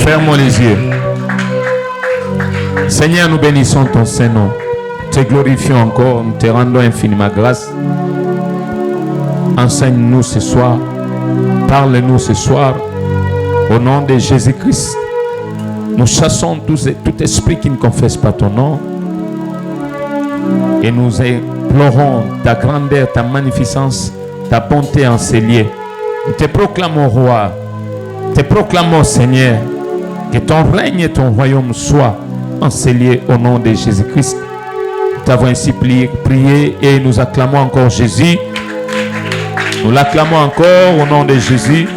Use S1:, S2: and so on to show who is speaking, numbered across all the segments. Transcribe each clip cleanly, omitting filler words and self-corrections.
S1: Fermons les yeux. Seigneur, nous bénissons ton Saint-Nom. Te glorifions encore, nous te rendons infiniment grâce. Enseigne-nous ce soir. Parle-nous ce soir. Au nom de Jésus-Christ. Nous chassons tout esprit qui ne confesse pas ton nom. Et nous implorons ta grandeur, ta magnificence, ta bonté en ces lieux. Nous te proclamons roi. Te proclamons Seigneur. Que ton règne et ton royaume soient en ces lieux au nom de Jésus-Christ. Nous t'avons ainsi prié et nous acclamons encore Jésus. Nous l'acclamons encore au nom de Jésus.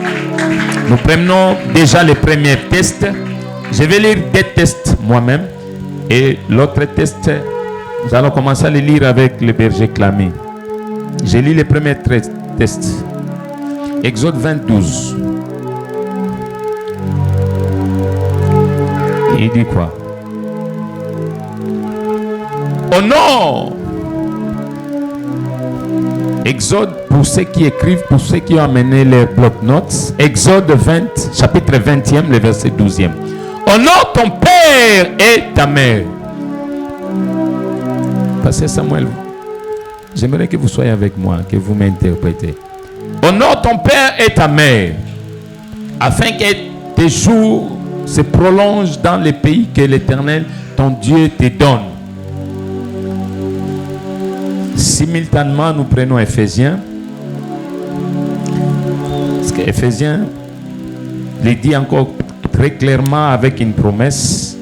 S1: Nous prenons déjà les premiers tests. Je vais lire des tests moi-même. Et l'autre test, nous allons commencer à les lire avec le berger clamé. J'ai lu les premiers tests. Exode 22. Il dit quoi? Oh non! Exode, pour ceux qui écrivent, pour ceux qui ont amené les bloc-notes. Exode 20, chapitre 20e, le verset 12e. Honore ton père et ta mère. Pasteur Samuel, j'aimerais que vous soyez avec moi, que vous m'interprétez. Honore ton père et ta mère, afin que tes jours se prolongent dans le pays que l'Éternel, ton Dieu, te donne. Simultanément, nous prenons Éphésiens. Parce que Éphésiens le dit encore très clairement avec une promesse.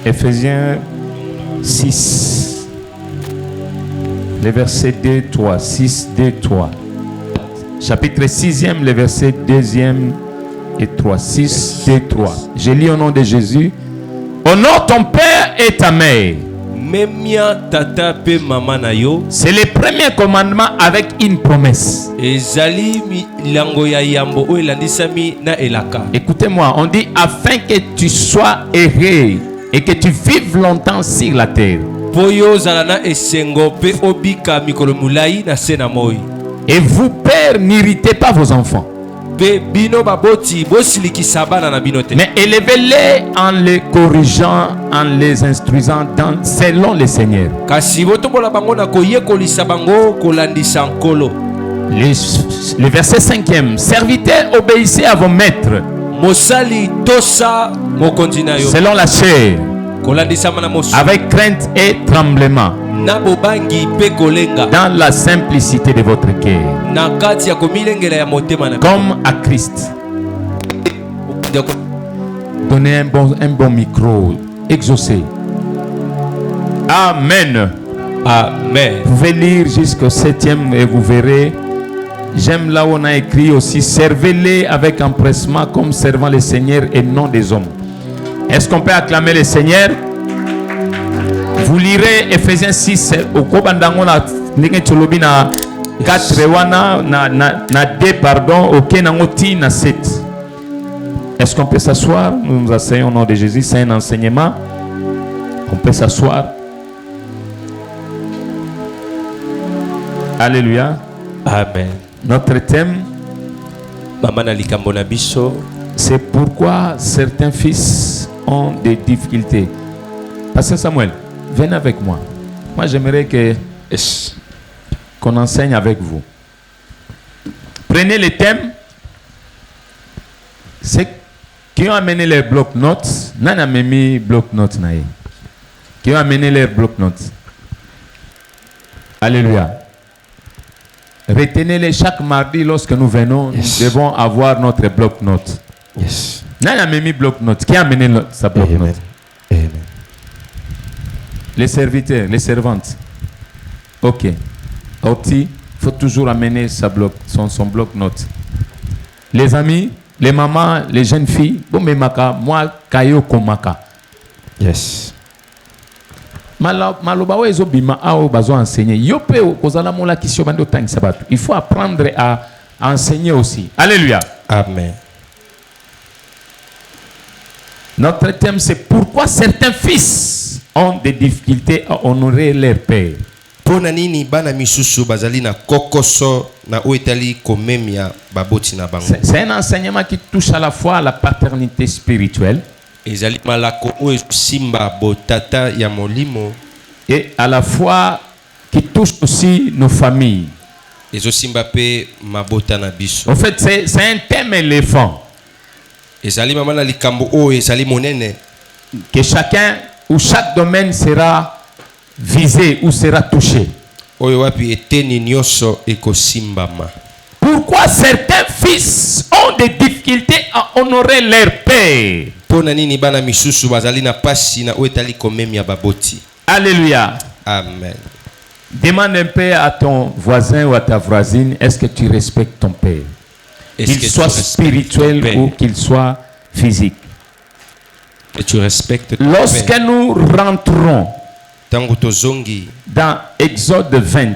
S1: Éphésiens 6, le verset 2, 3. 6, 2, 3. Chapitre 6e, le verset 2e et 3. 6, 2, 3. Je lis au nom de Jésus. Honore ton père et ta mère. C'est le premier commandement avec une promesse. Écoutez-moi, on dit afin que tu sois heureux et que tu vives longtemps sur la terre. Et vous, pères, n'irritez pas vos enfants, mais élevez-les en les corrigeant, en les instruisant selon le Seigneur. Le verset 5e. Serviteurs, obéissez à vos maîtres selon la chair, avec crainte et tremblement, dans la simplicité de votre cœur, comme à Christ. Donnez un bon micro, exaucé. Amen.
S2: Amen.
S1: Vous pouvez lire jusqu'au 7e et vous verrez. J'aime là où on a écrit aussi: servez-les avec empressement comme servant le Seigneur et non des hommes. Est-ce qu'on peut acclamer le Seigneur? Vous lirez Ephésiens 6 au Kobandango na Ningecholobi na 4 wana na 2 pardon au Kenangoti na 7. Est-ce qu'on peut s'asseoir? Nous nous asseyons au nom de Jésus, c'est un enseignement. On peut s'asseoir. Alléluia.
S2: Amen.
S1: Notre thème, c'est pourquoi certains fils ont des difficultés. Pasteur Samuel, venez avec moi. Moi, j'aimerais qu'on enseigne avec vous. Prenez les thèmes. Ceux qui ont amené les bloc-notes, n'a mis bloc-notes. Qui ont amené les bloc-notes. Alléluia. Retenez-les chaque mardi lorsque nous venons. Nous devons avoir notre bloc-notes.
S2: Yes.
S1: N'a mis bloc-notes. Qui a amené sa bloc-notes?
S2: Amen.
S1: Les serviteurs, les servantes. Ok. Oti, il faut toujours amener son bloc-notes. Les amis, les mamans, les jeunes filles, moi, kayo komaka.
S2: Yes.
S1: Il faut apprendre à enseigner aussi. Alléluia.
S2: Amen.
S1: Notre thème, c'est pourquoi certains fils ont des difficultés à honorer leur père.
S3: Pona nini bana misusu bazali na kokoso na oetali komemia baboti na bango.
S1: C'est un enseignement qui touche à la fois la paternité spirituelle
S3: Ezali malako oyo simba botata ya molimo
S1: et à la fois qui touche aussi nos familles.
S3: ezo simba pe mabota na biso.
S1: En fait, c'est un thème éléphant
S3: Ezali mama na likambo oyo ezali monene
S1: que chacun ou chaque domaine sera visé ou sera touché.
S3: oyo wapi eteni nyonso ekosimbama.
S1: Pourquoi certains fils ont des difficultés à honorer leur père?
S3: Pona nini bana misusu bazali na pasi na oetali komemia baboti.
S1: Alléluia.
S3: Amen.
S1: Demande un peu à ton voisin ou à ta voisine, est-ce que tu respectes ton père?
S3: Est-ce que
S1: Qu'il
S3: tu
S1: soit
S3: respectes
S1: spirituel
S3: ton père?
S1: ou qu'il soit physique.
S3: Et tu respectes ton
S1: Lorsque
S3: père.
S1: nous rentrons
S3: Tango tozongi
S1: dans Exode 20,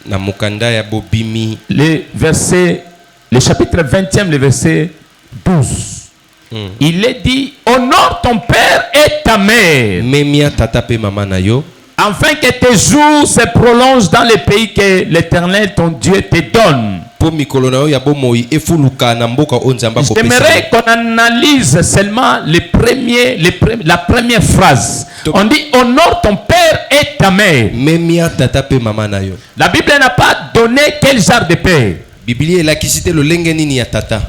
S3: na mukanda ya bobimi
S1: le chapitre 20e, le verset 12, il est dit, honore ton père et ta mère,
S3: memia tata pe mama na yo
S1: afin que tes jours se prolongent dans le pays que l'Éternel, ton Dieu, te donne.
S3: po mikolo na yo ya bomoi efuluka na mboka o nzamba kopesa.
S1: J'aimerais qu'on analyse seulement la première phrase. On dit honore ton père et ta mère.
S3: Memia tata pe mama na yo.
S1: La Bible n'a pas donné quel genre de père.
S3: Biblia elakisi te lolenge nini ya tata.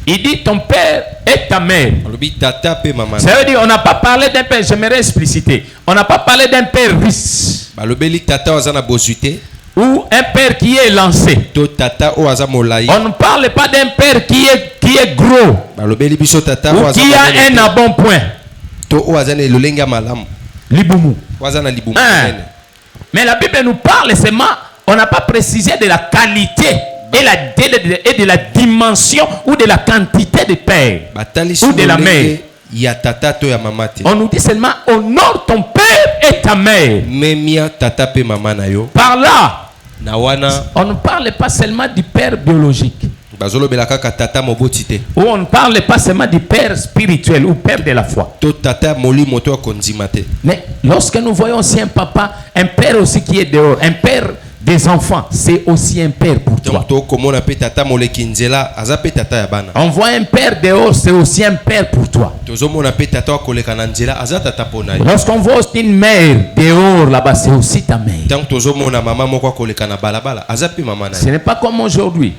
S1: Il dit ton père et ta mère.
S3: Alobi tata pe mama na.
S1: Ça veut dire on n'a pas parlé d'un père, j'aimerais expliciter. On n'a pas parlé d'un père riche
S3: Balobeli tata waza na bosuite
S1: ou un père qui est lancé.
S3: to tata o waza molai.
S1: On ne parle pas d'un père qui est gros
S3: Balobeli biso tata
S1: ou
S3: waza
S1: qui a un embonpoint.
S3: to o waza ne lolenge malamu.
S1: Liboumou.
S3: Waza na libumu.
S1: Hein. Mais la Bible nous parle seulement, on n'a pas précisé de la qualité et de la dimension ou de la quantité de père
S3: Batalisi
S1: ou de la mère.
S3: ya tata to ya mama te.
S1: On nous dit seulement honore ton père et ta mère.
S3: Memia tata pe mama na yo.
S1: Par là,
S3: Na wana
S1: on ne parle pas seulement du père biologique.
S3: bazolobela kaka tata moboti te.
S1: Ou on ne parle pas seulement du père spirituel ou père de la foi.
S3: To tata molimo to konzima te.
S1: Mais lorsque nous voyons aussi un papa, un père aussi qui est dehors, un père des enfants, c'est aussi un père pour toi.
S3: Donc to komona pe tata moleki nzela aza pe tata ya bana.
S1: On voit un père dehors, c'est aussi un père pour toi.
S3: Tozomona pe tata koleka na nzela aza tata pona yo.
S1: Lorsqu'on voit aussi une mère dehors là-bas, c'est aussi ta mère.
S3: Donc tozomona mama moko koleka na balabala aza pe mama na
S1: Ce
S3: yo.
S1: n'est pas comme aujourd'hui.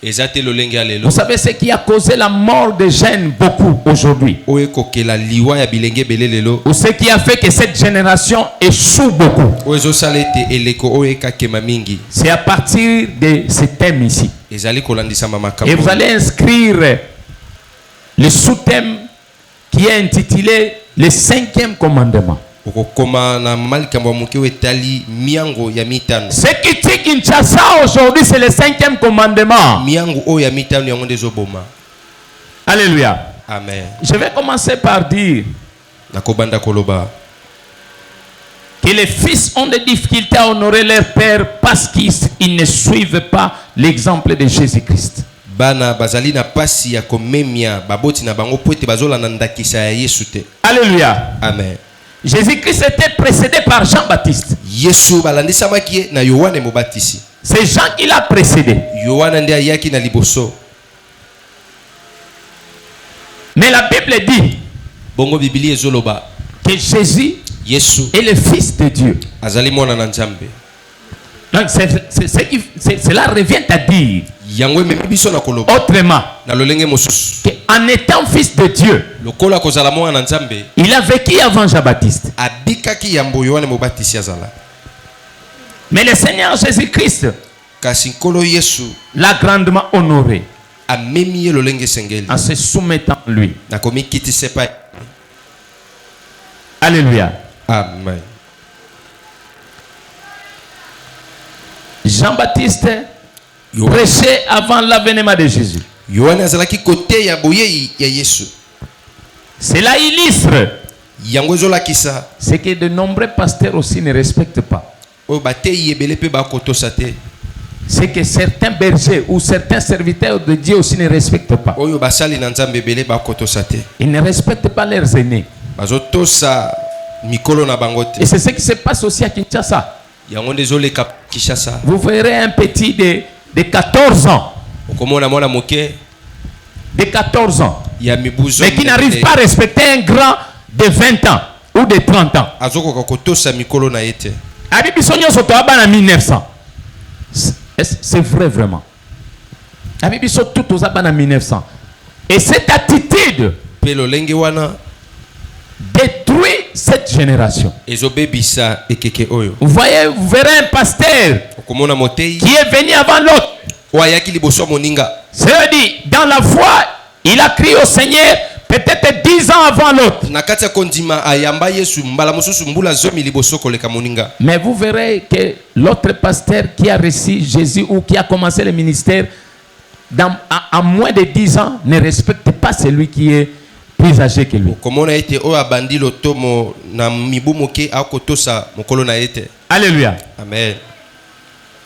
S3: Ezate lolenge alelo.
S1: Vous savez ce qui a causé la mort des jeunes beaucoup aujourd'hui.
S3: Oye kokela liwa ya bilenge belelelo.
S1: Ou ce qui a fait que cette génération échoue beaucoup.
S3: Oyezo salete eleko oye kakema mingi.
S1: C'est à partir de ce thème ici.
S3: Ezali kolandisa mama
S1: Et vous
S3: kambo.
S1: allez inscrire le sous-thème qui est intitulé le 5e commandement.
S3: Okokoma na malikambo moke etali miango ya mitano.
S1: Ce qui tue Kinshasa aujourd'hui, c'est le 5e commandement.
S3: Miango oyo ya mitano yango ndezo boma.
S1: Alléluia.
S3: Amen.
S1: Je vais commencer par dire
S3: Nakobanda koloba.
S1: que les fils ont des difficultés à honorer leur père parce qu'ils ne suivent pas l'exemple de Jésus-Christ.
S3: Bana bazali na pasi ya komemia baboti na bango po ete bazolanda ndakisa ya Yesu te.
S1: Alléluia.
S3: Amen.
S1: Jésus-Christ était précédé par Jean-Baptiste.
S3: Yesu balandisamaki ye na Yohane Mobatisi.
S1: C'est Jean qui l'a précédé.
S3: Yohana nde ayaki na liboso.
S1: Mais la Bible dit
S3: Bongo Biblia ezoloba
S1: que Jésus
S3: Yesu
S1: est le Fils de Dieu.
S3: azali mwana na Nzambe.
S1: Donc cela revient à dire
S3: Yango ememi biso na koloba
S1: autrement
S3: na lolenge mosusu.
S1: qu'en étant fils de Dieu,
S3: Lokola kozala mwana na Nzambe
S1: il a vécu avant Jean-Baptiste.
S3: abikaki yambo Yohane Mobatisi azala.
S1: Mais le Seigneur Jésus-Christ
S3: Kasi nkolo Yesu
S1: l'a grandement honoré
S3: amemi ye lolenge sengeli.
S1: en se soumettant à lui.
S3: Na komi kiti sepa.
S1: Alléluia.
S3: Amen.
S1: Jean-Baptiste prêchait avant l'avènement de Jésus.
S3: Yohane azalaki kote ya boyei ya Yesu.
S1: Cela illustre
S3: Yango ezolakisa
S1: ce que de nombreux pasteurs aussi ne respectent pas.
S3: oyo batei ebele pe bakotosa te.
S1: C'est que certains bergers ou certains serviteurs de Dieu aussi ne respectent pas.
S3: Oyo basali na Nzambe ebele bakotosa te.
S1: Ils ne respectent pas leurs aînés.
S3: Bazotosa mikolo na bango te.
S1: Et c'est ce qui se passe aussi à Kinshasa.
S3: yango désolé kap Kishasa.
S1: Vous verrez un petit de 14 ans.
S3: Okomona mwana moke
S1: De 14 ans.
S3: ya mibuzo.
S1: Mais qui n'arrive pas à respecter un grand de 20 ans ou de 30 ans.
S3: Azoko kotosa mikolo na yete.
S1: Abibi sonyo soto abana 1900. C'est vrai vraiment. Abibi so tout aux abana 1900. Et cette attitude
S3: Pelo lenge wana
S1: détruit cette génération.
S3: ezobebisa ekeke oyo.
S1: Vous voyez, vous verrez un pasteur
S3: Okomona motei
S1: qui est venu avant l'autre.
S3: oyaki liboso moninga.
S1: C'est-à-dire, dans la foi, il a crié au Seigneur peut-être 10 ans avant l'autre.
S3: Na kati ya kondima ayamba Yesu mbala mosusu mbula zomi liboso koleka moninga.
S1: Mais vous verrez que l'autre pasteur qui a reçu Jésus ou qui a commencé le ministère à moins de 10 ans ne respecte pas celui qui est plus âgé que lui.
S3: Komona ete oyo abandi lotomo na mibu moke akotosa mokolo na yete.
S1: Alléluia.
S3: Amen.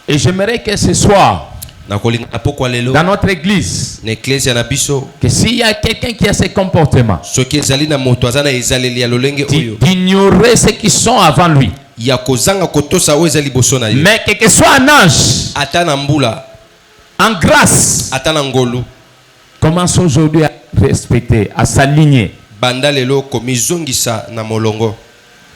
S1: Et j'aimerais que ce soir,
S3: Na kolinga pokwa lelo
S1: dans notre église,
S3: na ecclesia na biso
S1: que s'il y a quelqu'un qui a ce comportement,
S3: soki ezali na moto aza na ezaleli ya lolenge oyo
S1: d'ignorer ceux qui sont avant lui,
S3: ya kozanga kotosa oyo eza liboso na ye.
S1: mais que soit un ange,
S3: Ata na mbula
S1: en grâce,
S3: ata na ngolu
S1: commence aujourd'hui à respecter, à s'aligner.
S3: banda lelo komizongisa na molongo.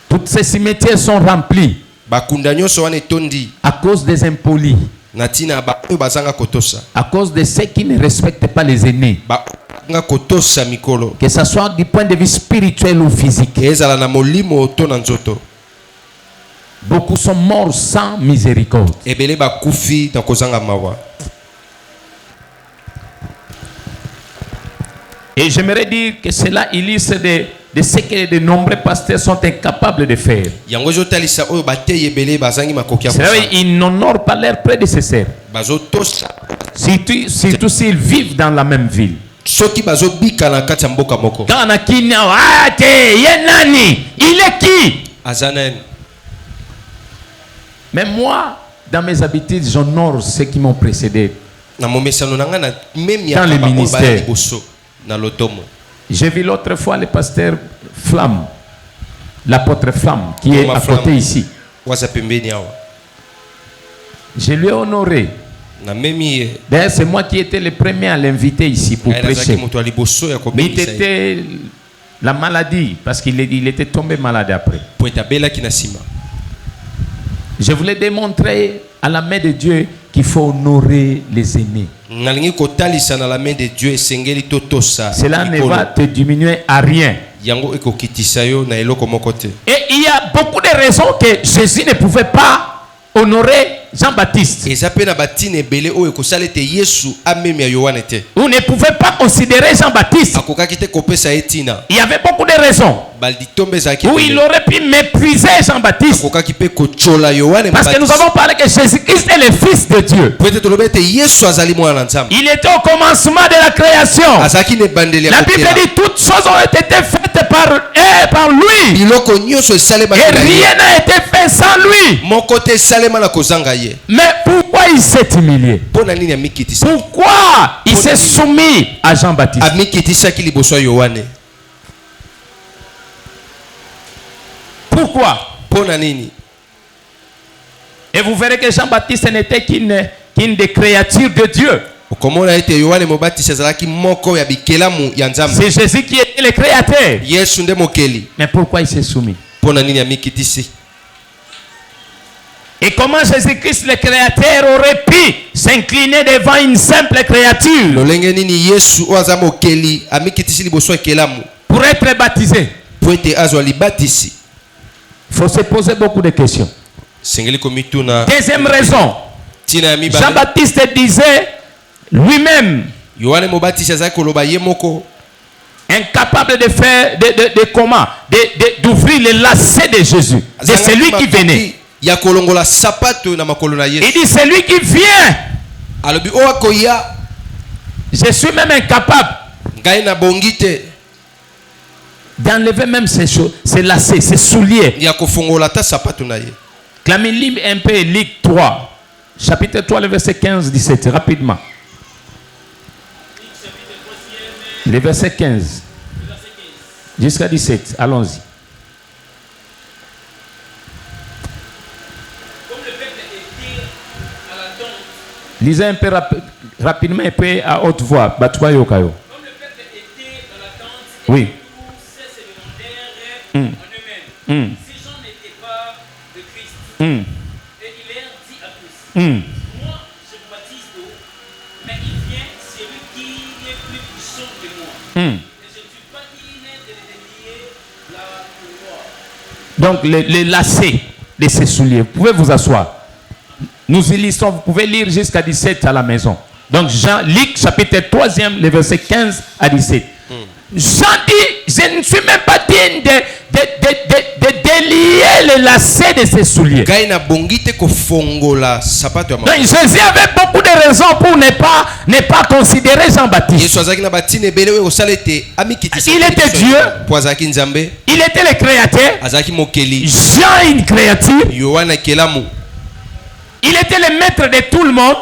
S1: Toutes ces cimetières sont remplis
S3: Bakunda nyonso wana etondi
S1: à cause des impolis,
S3: na tina ba oyo bazanga kotosa.
S1: à cause de ceux qui ne respectent pas les aînés,
S3: Banga kotosa mikolo.
S1: que ce soit du point de vue spirituel ou physique.
S3: Ezala na molimo to na nzoto.
S1: Beaucoup sont morts sans miséricorde.
S3: Ebele bakufi na kozanga mawa.
S1: Et j'aimerais dire que cela illustre de ce que de nombreux pasteurs sont incapables de faire.
S3: Yango ezotalisa oyo bateye ebele bazangi makoki ya
S1: C'est vrai,
S3: kosala.
S1: ils n'honorent pas leurs prédécesseurs.
S3: Bazotosa
S1: Surtout s'ils vivent dans la même ville.
S3: soki bazobika na kati ya mboka moko.
S1: Quand on a qui n'a ah, t'es, yé nani, il est qui?
S3: Azanen.
S1: Mais moi, dans mes habitudes, j'honore ceux qui m'ont précédé.
S3: Na momesano nanga na même
S1: Dans le
S3: ya
S1: ministère.
S3: liboso na lotomo.
S1: J'ai vu l'autre fois le pasteur Flamme, l'apôtre Flamme, qui est
S3: Ma
S1: à
S3: Flamme.
S1: côté ici.
S3: Waza pembeni awa.
S1: Je lui ai honoré.
S3: Na memi ye.
S1: D'ailleurs, c'est moi qui étais le premier à l'inviter ici pour
S3: Nazaki
S1: prêcher.
S3: moto ya liboso ya
S1: Mais
S3: kobebisa ye.
S1: c'était la maladie, parce il était tombé malade après.
S3: Po etabelaki na nsima.
S1: Je voulais démontrer à la main de Dieu qu'il faut honorer les aînés.
S3: Nalingi kotalisa na la main de Dieu esengeli totosa.
S1: Cela ne
S3: mikolo.
S1: va te diminuer à rien.
S3: Yango ekokitisa yo na eloko moko te.
S1: Et il y a beaucoup de raisons que Jésus ne pouvait pas honorer Jean-Baptiste.
S3: Eza pe na batine ebele oyo ekosala ete Yesu amemi ya Yohane te.
S1: Vous ne pouvez pas considérer Jean-Baptiste.
S3: Akokaki te kopesa ye tina.
S1: Il y avait beaucoup de raisons
S3: Balditombe ezalaki
S1: où il
S3: ebele.
S1: aurait pu mépriser Jean-Baptiste.
S3: Akokaki pe kochola Yohane
S1: Parce que nous avons parlé que Jésus-Christ est le Fils de Dieu.
S3: peut-être tolobi ete Yesu azali mwana na Nzambe.
S1: Il était au commencement de la création.
S3: Azalaki na ebandeli ya
S1: La Bible
S3: kokela.
S1: dit toutes choses ont été faites par lui.
S3: Biloko nyonso esalema
S1: Et
S3: na ye.
S1: rien n'a été fait sans lui.
S3: Moko te esalema na kozanga ye.
S1: Mais pourquoi il s'est humilié?
S3: Mpo na nini amikitisa?
S1: Pourquoi il s'est soumis à Jean-Baptiste?
S3: Amikitisaki liboso ya Yohane.
S1: Pourquoi?
S3: Mpo na nini?
S1: Et vous verrez que Jean-Baptiste n'était qu'une des créatures de Dieu.
S3: Okomona ete Yohane Mobatisi azalaki moko ya bikelamu ya Nzambe.
S1: C'est Jésus qui est le créateur.
S3: Yesu nde mokeli.
S1: Mais pourquoi il s'est soumis?
S3: Mpo na nini amikitisi?
S1: Et comment Jésus-Christ le créateur aurait pu s'incliner devant une simple créature
S3: Lolenge nini Yesu oyo aza mokeli amikitisi liboso ya ekelamu
S1: pour être baptisé?
S3: po ete azwa libatisi.
S1: Il faut se poser beaucoup de questions.
S3: Sengeli komituna
S1: Deuxième raison,
S3: tina ya mibale.
S1: Jean-Baptiste disait lui-même
S3: Yohane Mobatisi azalaki koloba ye moko
S1: incapable de faire, d'ouvrir les lacets de Jésus, de celui qui venait.
S3: ya kolongola sapato na makolo na
S1: Il
S3: Yesu.
S1: dit celui qui vient,
S3: Alobi oyo akoya
S1: je suis même incapable
S3: ngai na bongi te
S1: d'enlever même ses lacets, ses souliers.
S3: ya kofongola ta sapato na ye.
S1: Clamez, lis un peu Luc 3, chapitre 3, le verset 15-17, rapidement. Le verset 15 jusqu'à 17, allons-y. Lisez un peu rapidement et puis à haute voix. Batwa yokayo.
S4: Comme le peuple était dans l'attente,
S1: Oui.
S4: tous ces secondaires en eux-mêmes. Ces gens n'étaient pas de Christ. Et il leur dit à tous, moi je vous baptise d'eau, mais il vient celui qui est plus puissant que moi. Et je ne suis pas digne de le délier la couloir.
S1: Donc les lacets de ces souliers. Vous pouvez vous asseoir. Nous illustrons, vous pouvez lire jusqu'à 17 à la maison. Donc Luc chapitre 3e, les versets 15 à 17. Jean dit, je ne suis même pas digne de délier les lacets de ses souliers. Donc Jésus avait beaucoup de raisons pour ne pas considérer Jean-Baptiste. Il était Dieu. Il était le créateur. Jean une créature. Il était le maître de tout le monde.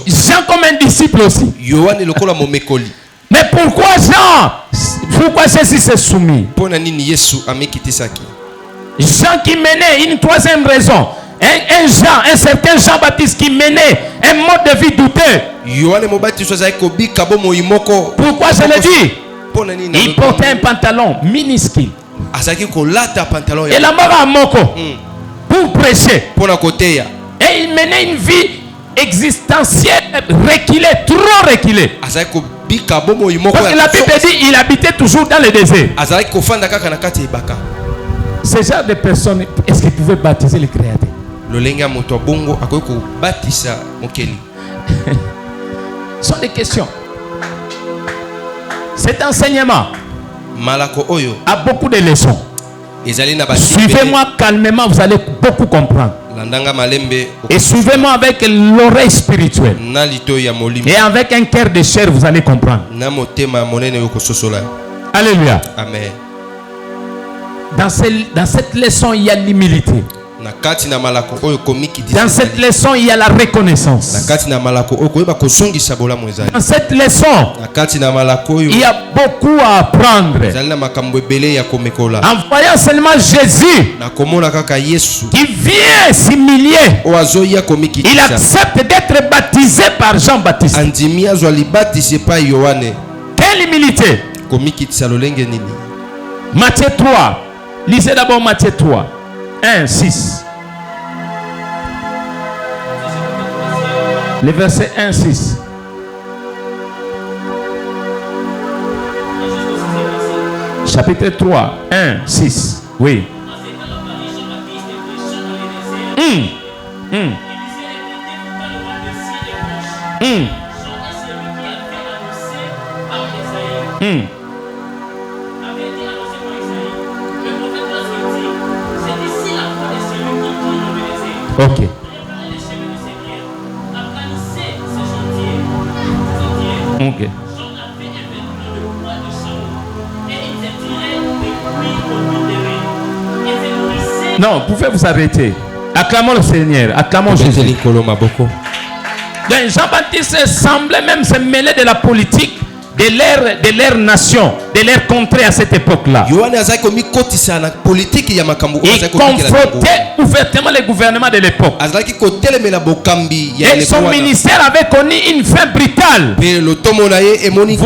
S1: Jean comme un disciple aussi. Mais pourquoi Jean? Pourquoi Jésus s'est soumis? Jean qui menait une troisième raison. Un certain Jean-Baptiste qui menait un mode de vie douteux. Pourquoi je le dis? Il portait un pantalon minuscule. Et la mort à moko. Pour prêcher. Et il menait une vie existentielle reculée, trop reculée. Parce que la Bible dit qu'il habitait toujours dans le désert. Ce genre de personnes, est-ce qu'ils pouvaient baptiser le Créateur? Ce sont des questions. Cet enseignement a beaucoup de leçons. Suivez-moi calmement, vous allez beaucoup comprendre. Et suivez-moi avec l'oreille spirituelle. Et avec un cœur de chair, vous allez comprendre. Alléluia.
S3: Amen.
S1: Dans cette leçon, il y a l'humilité. Dans cette leçon, il y a la reconnaissance. Dans cette leçon, il y a beaucoup à apprendre. En voyant seulement Jésus qui vient s'humilier, il accepte d'être baptisé par Jean-Baptiste. Quelle humilité! Matthieu 3. Lisez d'abord Matthieu 3. 1, 6. Le verset 1, 6. Chapitre 3, 1, 6. Oui. Ok. Ok. Non, vous pouvez vous arrêter. Acclamons le Seigneur. Acclamons Jésus. Jean-Baptiste semblait même se mêler de la politique de leur nation, de leur contrée à cette époque-là. Il confrontait ouvertement le gouvernement de l'époque. Et son ministère avait connu une fin brutale. Vous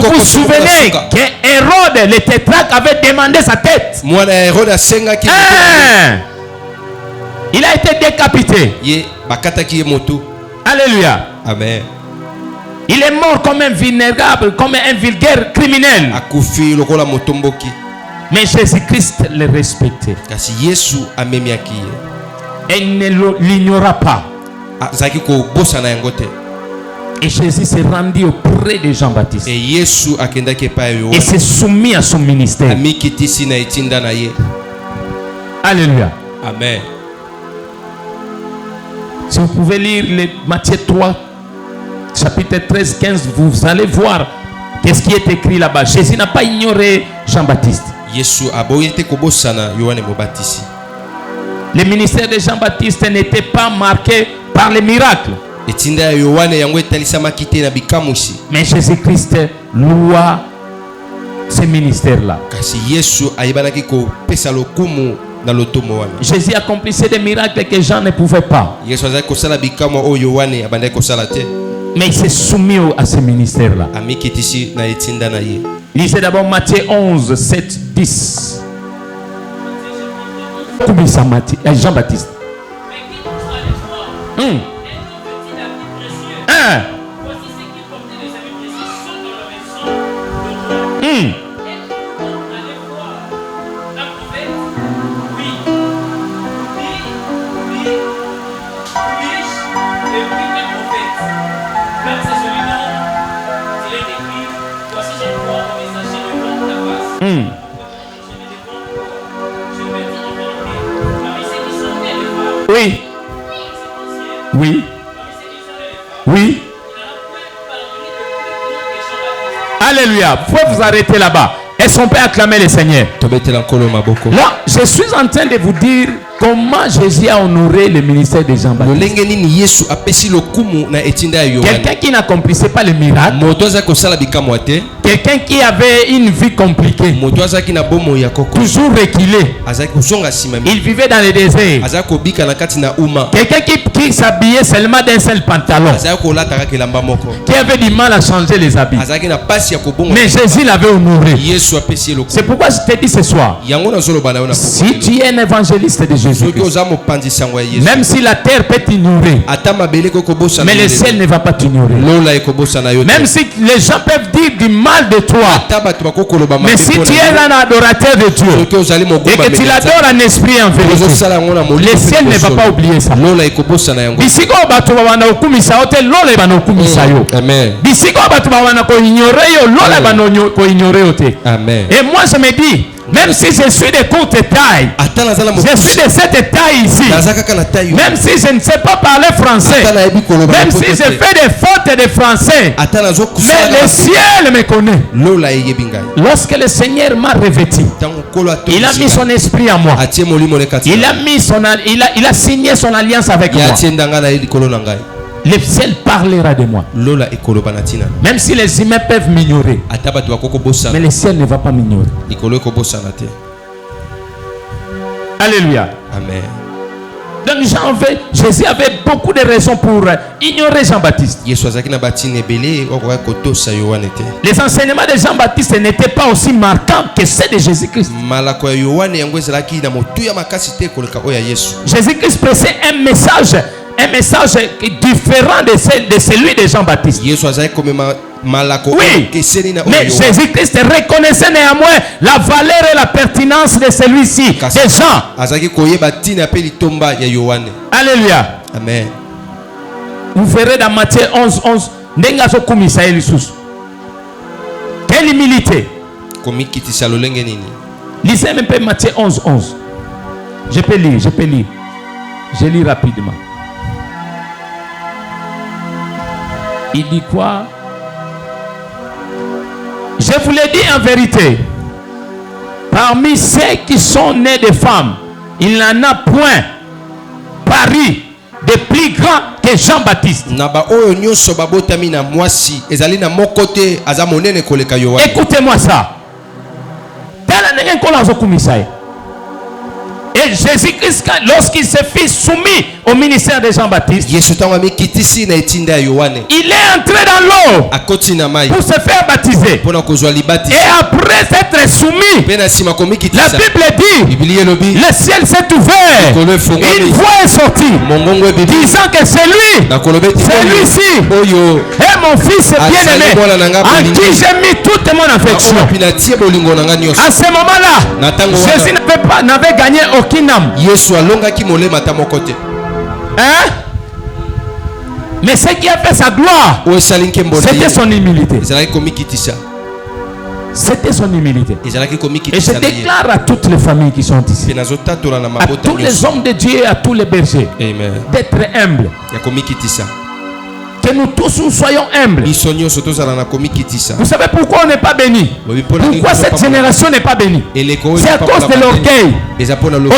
S1: vous souvenez que Hérode, le tétrarque, avait demandé sa tête. Il a été décapité. Alléluia.
S3: Amen.
S1: Il est mort comme un vulnérable, comme un vulgaire criminel. Mais Jésus-Christ le respectait. Et il ne l'ignora pas. Et Jésus s'est rendu auprès de Jean-Baptiste. Et s'est soumis à son ministère. Alléluia.
S3: Amen.
S1: Si vous pouvez lire les Matthieu 3, chapitre 13, 15, vous allez voir qu'est-ce qui est écrit là-bas. Jésus n'a pas ignoré Jean-Baptiste. Le ministère de Jean-Baptiste n'était pas marqué par les miracles. Mais Jésus-Christ loua ce ministère-là.
S3: na lotomo wana.
S1: Jésus accomplissait des miracles que Jean ne pouvait pas.
S3: Yesu azali kosala bikamwa oyo Yohane abandaki kosala te.
S1: Mais il s'est soumis à ce ministère-là.
S3: Amikitisi na etinda na ye.
S1: Lisez d'abord Matthieu 11, 7, 10. Jean-Baptiste.
S4: Mais qui touchera les fois et non petit habit précieux. Voici ce qui portait les habits précieux sont dans la maison de roi. Et on allait voir un prophète. Oui. Et puis un prophète. Comme c'est celui-là, il est écrit. Voici je vois un messager devant ta face. Je me dis en vérité, parmi ceux qui sont nés les femmes.
S1: Oui. Oui. Oui. Alléluia. Vous pouvez vous arrêter là-bas. Est-ce qu'on peut acclamer le Seigneur? Là, je suis en train de vous dire comment Jésus a honoré le ministère de Jean-Baptiste. Quelqu'un qui n'accomplissait pas le miracle. Quelqu'un qui avait une vie compliquée. Toujours reculé. Il vivait dans le désert. Quelqu'un qui s'habillait seulement d'un seul pantalon. Qui avait du mal à changer les habits. Mais Jésus l'avait honoré. C'est pourquoi je te dis ce soir, si tu es un évangéliste de Jésus-Christ, même si la terre peut t'ignorer, mais le ciel ne va pas t'ignorer. Même si les gens peuvent dire du mal de toi, mais si tu es un adorateur de Dieu et que tu l'adores en esprit et en vérité, le ciel ne va pas oublier ça. Et moi je me dis, même si je suis de courte taille, je suis de cette taille ici, même si je ne sais pas parler français, même si je fais des fautes de français, mais le ciel me connaît. Lorsque le Seigneur m'a revêtu, il a mis son esprit en moi, il a signé son alliance avec moi. Le ciel parlera de moi. Même si les humains peuvent m'ignorer, mais le ciel ne va pas m'ignorer. Alléluia.
S3: Amen.
S1: Donc Jésus avait beaucoup de raisons pour ignorer Jean-Baptiste. Les enseignements de Jean-Baptiste n'étaient pas aussi marquants que ceux de Jésus-Christ. Jésus-Christ prêchait un message différent de celui de Jean-Baptiste. Oui, mais Jésus-Christ reconnaissait néanmoins la valeur et la pertinence de celui-ci, de Jean. Alléluia.
S3: Amen.
S1: Vous verrez dans Matthieu 11, 11, quelle humilité. Lisez un peu Matthieu 11, 11. Je peux lire. Je lis rapidement. Il dit quoi? Je vous l'ai dit en vérité, parmi ceux qui sont nés de femmes, il n'en a point paru de plus grand que Jean-Baptiste. Écoutez-moi ça. Et Jésus-Christ, lorsqu'il se fit soumis au ministère de Jean-Baptiste, il est entré dans l'eau pour se faire baptiser. Et après être soumis, la Bible dit, le ciel s'est ouvert, une voix est sortie, disant que c'est lui, celui-ci est mon fils bien-aimé, en qui j'ai mis toute mon affection. À ce moment-là, Jésus n'avait gagné aucune âme. Hein? Mais ce qui a fait sa gloire, c'était son humilité. C'était son humilité. Et je déclare à toutes les familles qui sont ici, à tous les hommes de Dieu et à tous les bergers, d'être humbles. Que nous tous nous soyons humbles. Vous savez pourquoi on n'est pas béni? Pourquoi cette génération n'est pas bénie? C'est à cause de l'orgueil.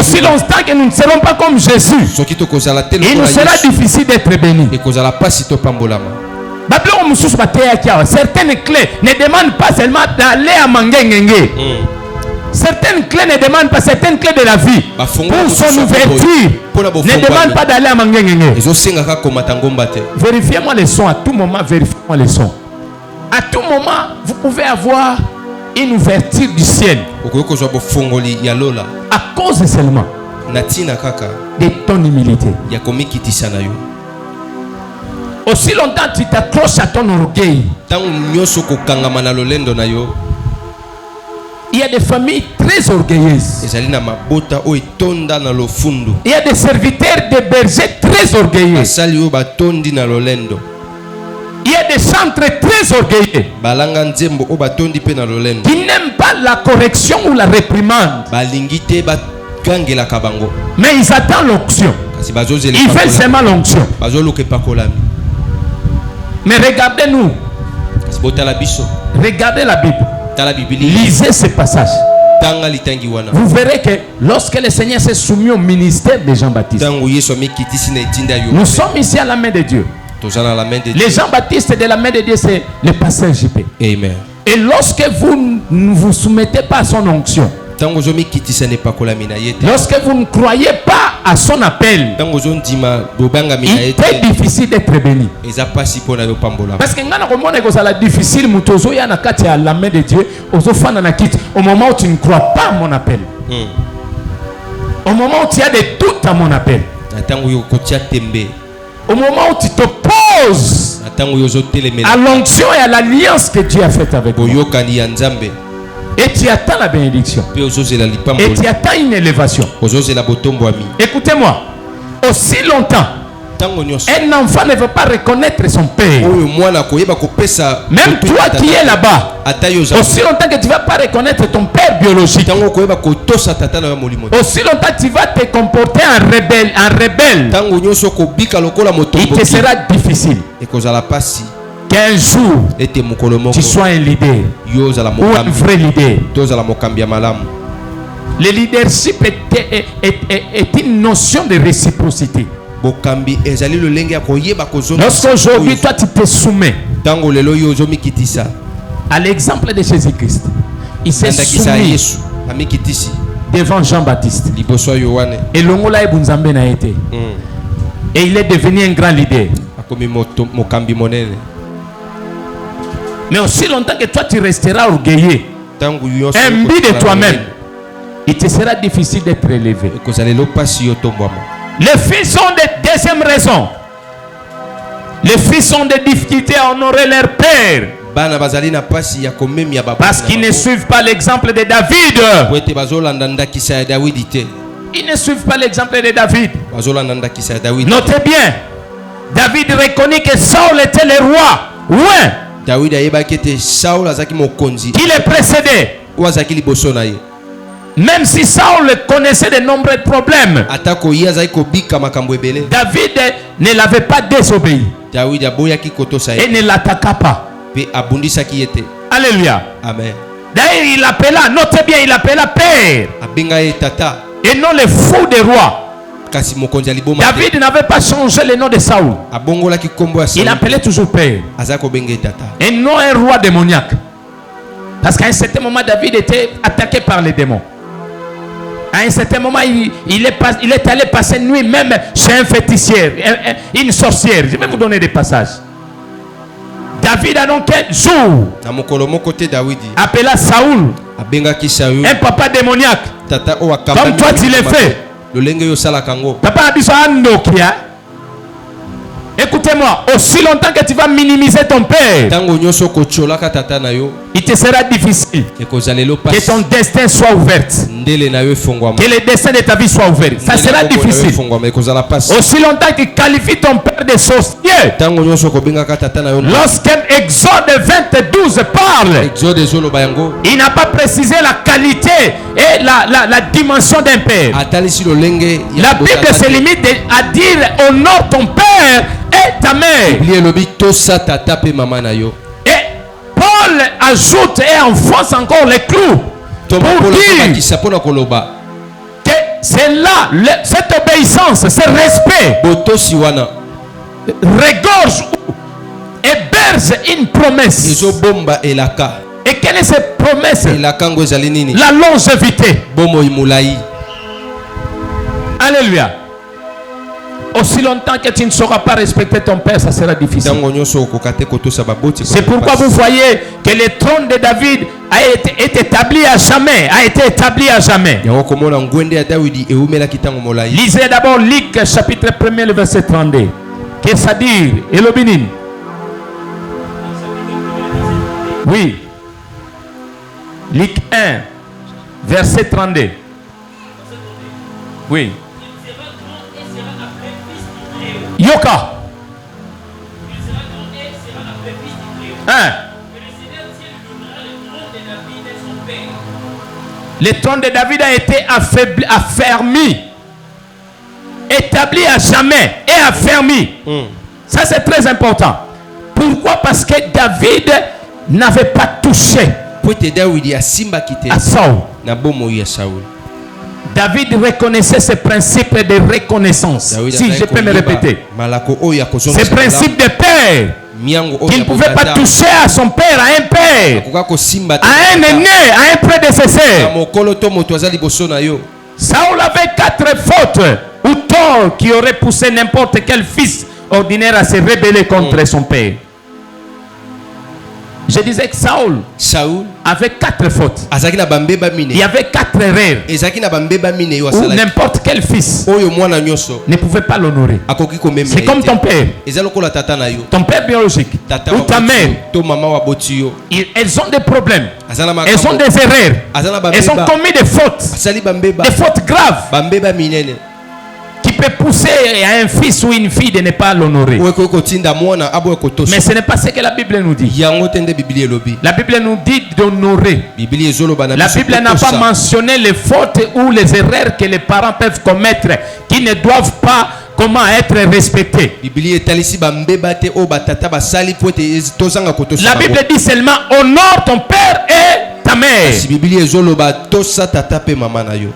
S1: Aussi longtemps que nous ne serons pas comme Jésus, il nous sera difficile d'être bénis. Certaines clés ne demandent pas seulement d'aller à Mangengenge. Certaines clés ne demandent pas, certaines clés de la vie, pour son ouverture, ne demandent pas d'aller à Mangengenge. Vérifiez-moi les sons, à tout moment, vérifiez-moi les sons. À tout moment, vous pouvez avoir une ouverture du ciel. À cause seulement de ton humilité. Aussi longtemps tu t'accroches à ton orgueil. Il y a des familles très orgueilleuses. Il y a des serviteurs de bergers très orgueilleux. Il y a des chantres très orgueilleux qui n'aiment pas la correction ou la réprimande. Mais ils attendent l'onction. Ils veulent seulement l'onction. Mais regardez-nous. Regardez la Bible. Lisez ce passage. Vous verrez que lorsque le Seigneur s'est soumis au ministère de Jean-Baptiste, nous sommes ici à la main de Dieu. Les Jean-Baptiste de la main de Dieu, c'est le pasteur JP.
S3: Amen.
S1: Et lorsque vous ne vous soumettez pas à son onction, lorsque vous ne croyez pas à son appel, il est difficile d'être béni. Parce que c'est difficile à la main de Dieu au moment où tu ne crois pas à mon appel. Au moment où tu as des doutes à mon appel. Au moment où tu t'opposes à l'onction et à l'alliance que Dieu a faite avec toi. Et tu attends la bénédiction. Et tu attends une élévation. Écoutez-moi. Aussi longtemps, un enfant ne veut pas reconnaître son père. Même toi qui es là-bas, aussi longtemps que tu ne vas pas reconnaître ton père biologique, aussi longtemps que tu vas te comporter en rebelle, il te sera difficile qu'un jour tu sois un leader ou un vrai leader. Le leadership est une notion de réciprocité. Lorsqu'aujourd'hui toi tu te soumets à l'exemple de Jésus-Christ, il s'est soumis devant Jean-Baptiste et Longola Ebunzambe n'a été, et il est devenu un grand leader. Mais aussi longtemps que toi tu resteras orgueilleux, imbu de toi-même, il te sera difficile d'être élevé. Les fils ont des deuxième raisons. Les fils ont des difficultés à honorer leur père. Parce qu'ils ne suivent pas l'exemple de David. Ils ne suivent pas l'exemple de David. Notez bien, David reconnaît que Saul était le roi. Ouais. Qui le précédait. Même si Saul connaissait de nombreux problèmes, David ne l'avait pas désobéi et ne l'attaqua pas. Alléluia.
S3: Amen.
S1: D'ailleurs, il appela, notez bien, il appela père et non le fou des rois. David n'avait pas changé le nom de Saul. Il appelait toujours père et non un roi démoniaque. Parce qu'à un certain moment, David était attaqué par les démons. À un certain moment, il est allé passer une nuit même chez un fétichier, une sorcière. Je vais vous donner des passages. David a donc un jour appela Saoul, un papa démoniaque. Comme toi tu l'as fait. Papa a dit ça. Écoutez-moi, aussi longtemps que tu vas minimiser ton père, il te sera difficile que ton destin soit ouvert, que le destin de ta vie soit ouvert. Ça sera difficile. Aussi longtemps que tu qualifies ton père de sorcier, lorsqu'un Exode 22 parle, il n'a pas précisé la qualité et la dimension d'un père. La Bible se limite à dire honore ton père et ta mère. Et Paul ajoute et enfonce encore les clous pour dire que c'est là, cette obéissance, ce respect regorge et berce une promesse. Et quelle est cette promesse?
S3: elakango ezali nini?
S1: La longévité.
S3: Bomoi mulai.
S1: Alléluia. Aussi longtemps que tu ne sauras pas respecter ton père, ça sera difficile.
S3: Ntango nyonso okokate kotosa baboti.
S1: C'est pourquoi vous voyez que le trône de David est établi à jamais. A été établi à jamais.
S3: Yango komona ngwende ya Dawidi eumelaki ntango molai.
S1: Lisez d'abord Luc chapitre 1er, le verset 32. Qu'est-ce à dire? Elobinin. Oui. Luc 1, verset 32. Oui.
S4: Il sera grand et sera appelé fils du Très-Haut.
S1: Yoka.
S4: Il sera grand et sera appelé fils du Très-Haut.
S1: Hein?
S4: Que le Seigneur Dieu lui donnera le trône de David et son père.
S1: Le trône de David a été affermi, établi à jamais et affermi. Ça c'est très important. Pourquoi? Parce que David n'avait pas touché
S3: Pote Dawidi asimba kite
S1: à Saul.
S3: na bomoi ya Saul.
S1: David reconnaissait ce principe de reconnaissance.
S3: Dawidi
S1: Si je peux me répéter.
S3: Malako oyo akozonga.
S1: Ce principe de père.
S3: miango oyo
S1: Qu'il ne pouvait pas toucher à son père, à un père,
S3: akoka kosimba
S1: à un aîné, à un prédécesseur.
S3: mokolo to moto azali boso na yo.
S1: Saul avait 4 fautes ou torts qui auraient poussé n'importe quel fils ordinaire à se rebeller contre son père. Je disais que Saul avait 4 fautes.
S3: azaki na bambeba mine.
S1: Il y avait 4 erreurs
S3: ezaki na bambeba mine yo
S1: où
S3: asala.
S1: n'importe quel fils
S3: Oyo mwana nyonso
S1: ne pouvait pas l'honorer.
S3: akoki komemela.
S1: C'est comme ton père,
S3: Eza lokola tata na yo.
S1: ton père biologique
S3: Tata
S1: ou
S3: wa
S1: ta
S3: boti yo,
S1: mère.
S3: to mama wa boti yo.
S1: Elles ont des problèmes,
S3: Azala
S1: elles ont des erreurs,
S3: Azala
S1: elles ont
S3: bambeba.
S1: commis des fautes,
S3: Asali bambeba.
S1: des fautes graves
S3: Bambeba minene.
S1: qui peuvent pousser à un fils ou une fille de ne pas l'honorer.
S3: Oyo ko tinda mwana abo ko toso.
S1: Mais ce n'est pas ce que la Bible nous dit.
S3: Yango tende Biblia elobi.
S1: La Bible nous dit d'honorer.
S3: Biblia ezoloba na
S1: La
S3: biso
S1: Bible n'a
S3: kotosa.
S1: pas mentionné les fautes ou les erreurs que les parents peuvent commettre qui ne doivent pas comment être respectés.
S3: Biblia etalisi bambeba te o batata basali po ete tozanga kotosa.
S1: La Bible dit seulement honore ton père et ta mère.
S3: Si Biblia ezoloba tosa tata pe mama na yo.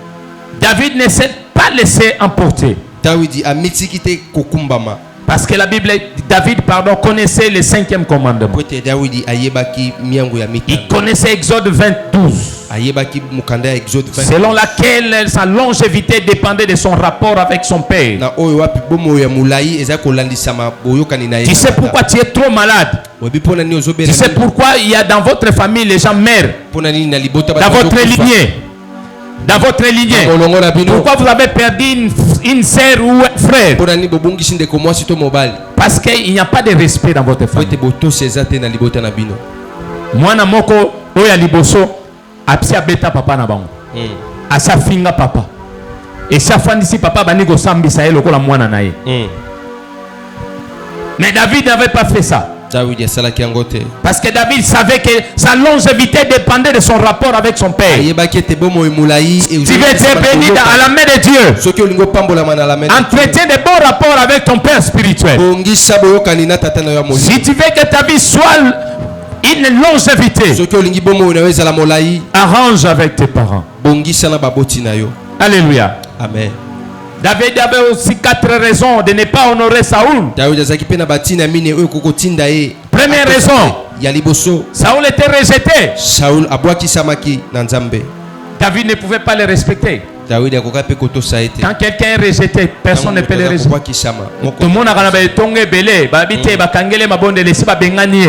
S1: David ne s'est pas laissé emporter.
S3: Dawidi amitiki te kokumbama.
S1: Parce que la Bible, David, connaissait le 5e commandement.
S3: Po ete Dawidi ayebaki miango ya mitano.
S1: Il connaissait Exode 22,
S3: Ayebaki mukanda ya Exode 20.
S1: selon laquelle sa longévité dépendait de son rapport avec son père.
S3: Na oyo wapi bomo ya mulai eza kolandisama boyokani na ye.
S1: Tu sais pourquoi tu es trop malade?
S3: Webi pona ni ozobela.
S1: Tu sais pourquoi il y a dans votre famille les gens meurent?
S3: Pona ni na libota
S1: Dans votre lignée. Dans votre lignée. Pourquoi vous avez perdu une sœur ou un frère?
S3: Pona ni bobungisi ndeko mwasi to mobali.
S1: Parce qu'il n'y a pas de respect dans votre
S3: Po
S1: famille.
S3: ete botosa eza te na libota na bino.
S1: Mwana moko oya liboso apsi abeta papa na bango. Asa finga papa. Et sa fandisi papa bani go sambisa ye lokola mwana na ye. Mais David n'avait pas fait ça.
S3: Dawidi asalaki yango te.
S1: Parce que David savait que sa longévité dépendait de son rapport avec son père.
S3: Ayebaki ete bomo emulai.
S1: Tu veux être béni à la main de Dieu.
S3: Soki olingo pambolama na la main.
S1: Entretiens de bons rapports avec ton père spirituel.
S3: Bongisa boyokani na tata na yo molai.
S1: Si tu veux que ta vie soit une longévité,
S3: Soki olingi bomo na yo ezala molai.
S1: arrange avec tes parents.
S3: Bongisa na baboti na yo.
S1: Alléluia.
S3: Amen.
S1: David avait aussi 4 raisons de ne pas honorer Saoul.
S3: Dawidi azaki pe na batina mine oyo kokotinda ye.
S1: Première raison,
S3: Ya liboso.
S1: Saoul était rejeté.
S3: Saul abwakisamaki na Nzambe.
S1: David ne pouvait pas le respecter.
S3: Dawidi akoka pe kotosa ete.
S1: Quand quelqu'un est rejeté, personne ne peut le respecter.
S3: Abwakisama.
S1: Tout le monde a gagné tonge belé, babité bakangele mabonde lesi ba bengani.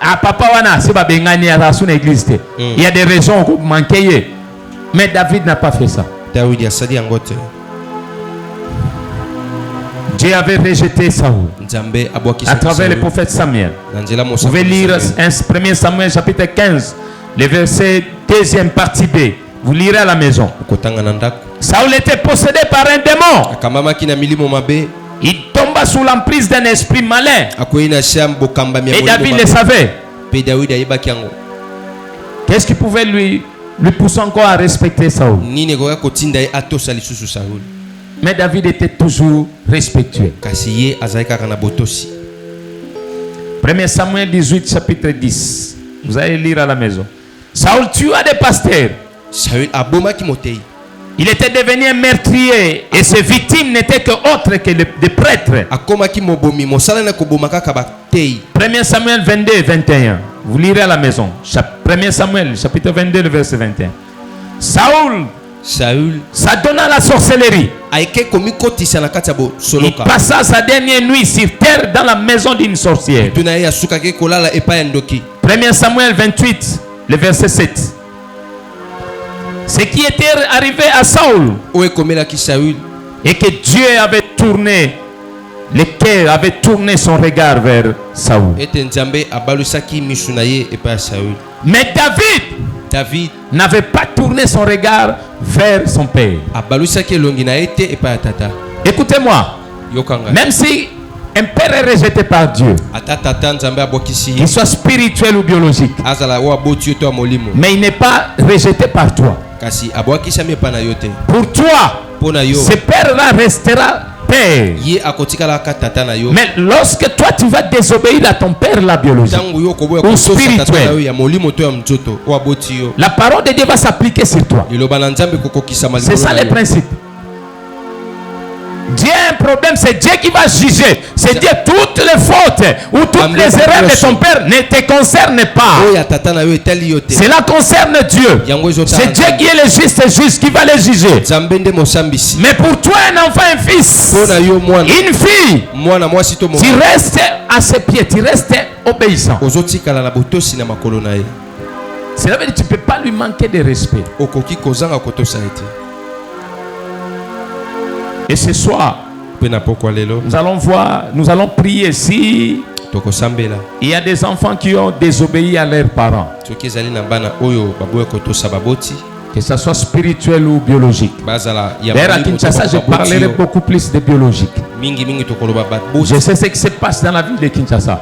S1: Ah papa wana si ba bengani à son église. Il y a des raisons pour manquer. Mais David n'a pas fait ça.
S3: Dawidi asali yango te.
S1: Dieu avait rejeté Saoul
S3: Nzambe abwakisa.
S1: à travers le prophète Samuel.
S3: Na nzela
S1: Vous
S3: mosa.
S1: pouvez lire 1 Samuel chapitre 15, le verset 2e partie B. Vous lirez à la maison.
S3: Kotanga na ndako.
S1: Saoul était possédé par un démon.
S3: Akamamaki na milimo mabe.
S1: Il tomba sous l'emprise d'un esprit malin.
S3: Akoyi na sham bokamba mi.
S1: Et David le savait.
S3: Pe Dawidi ayebaki yango.
S1: Qu'est-ce qui pouvait lui pousser encore à respecter Saoul?
S3: Nini koka kotinda ye atosa lisusu Saul.
S1: Mais David était toujours respectueux.
S3: Kasi ye azali kaka na botosi.
S1: 1 Samuel 18, chapitre 10. Vous allez lire à la maison. Saoul tua des pasteurs.
S3: Saul abomaki motei.
S1: Il était devenu un meurtrier et ses victimes n'étaient que autres que des prêtres.
S3: Akomaki mobomi mosala na koboma kaka batei.
S1: 1 Samuel 22, 21. Vous lirez à la maison. 1 Samuel, chapitre 22, le verset 21. Saül s'adonna la sorcellerie. Il passa sa dernière nuit sur terre dans la maison d'une sorcière. 1 Samuel 28, le verset 7. Ce qui était arrivé à Saül et que Dieu avait tourné le cœur, avait tourné son regard vers Saül. Mais David n'avait pas tourné son regard vers son père. Écoutez-moi, même si un père est rejeté par Dieu, qu'il soit spirituel ou biologique, mais il n'est pas rejeté par toi. Pour toi, ce père-là restera père. Mais lorsque toi tu vas désobéir à ton père là biologique ou spirituel, la parole de Dieu va s'appliquer sur toi. C'est ça le principe. Dieu a un problème, c'est Dieu qui va juger. C'est Dieu, toutes les fautes ou toutes les erreurs de ton père ne te concernent pas. Cela concerne Dieu. C'est Dieu qui est le juste juge qui va les juger. Mais pour toi, un enfant, un fils, une fille, tu restes à ses pieds, tu restes obéissant. Cela veut dire que tu ne peux pas lui manquer de respect. Et ce soir, nous allons voir, nous allons prier si il y a des enfants qui ont désobéi à leurs parents, que ce soit spirituel ou biologique. D'ailleurs, à Kinshasa, je parlerai beaucoup plus de biologique. Je sais ce qui se passe dans la ville de Kinshasa.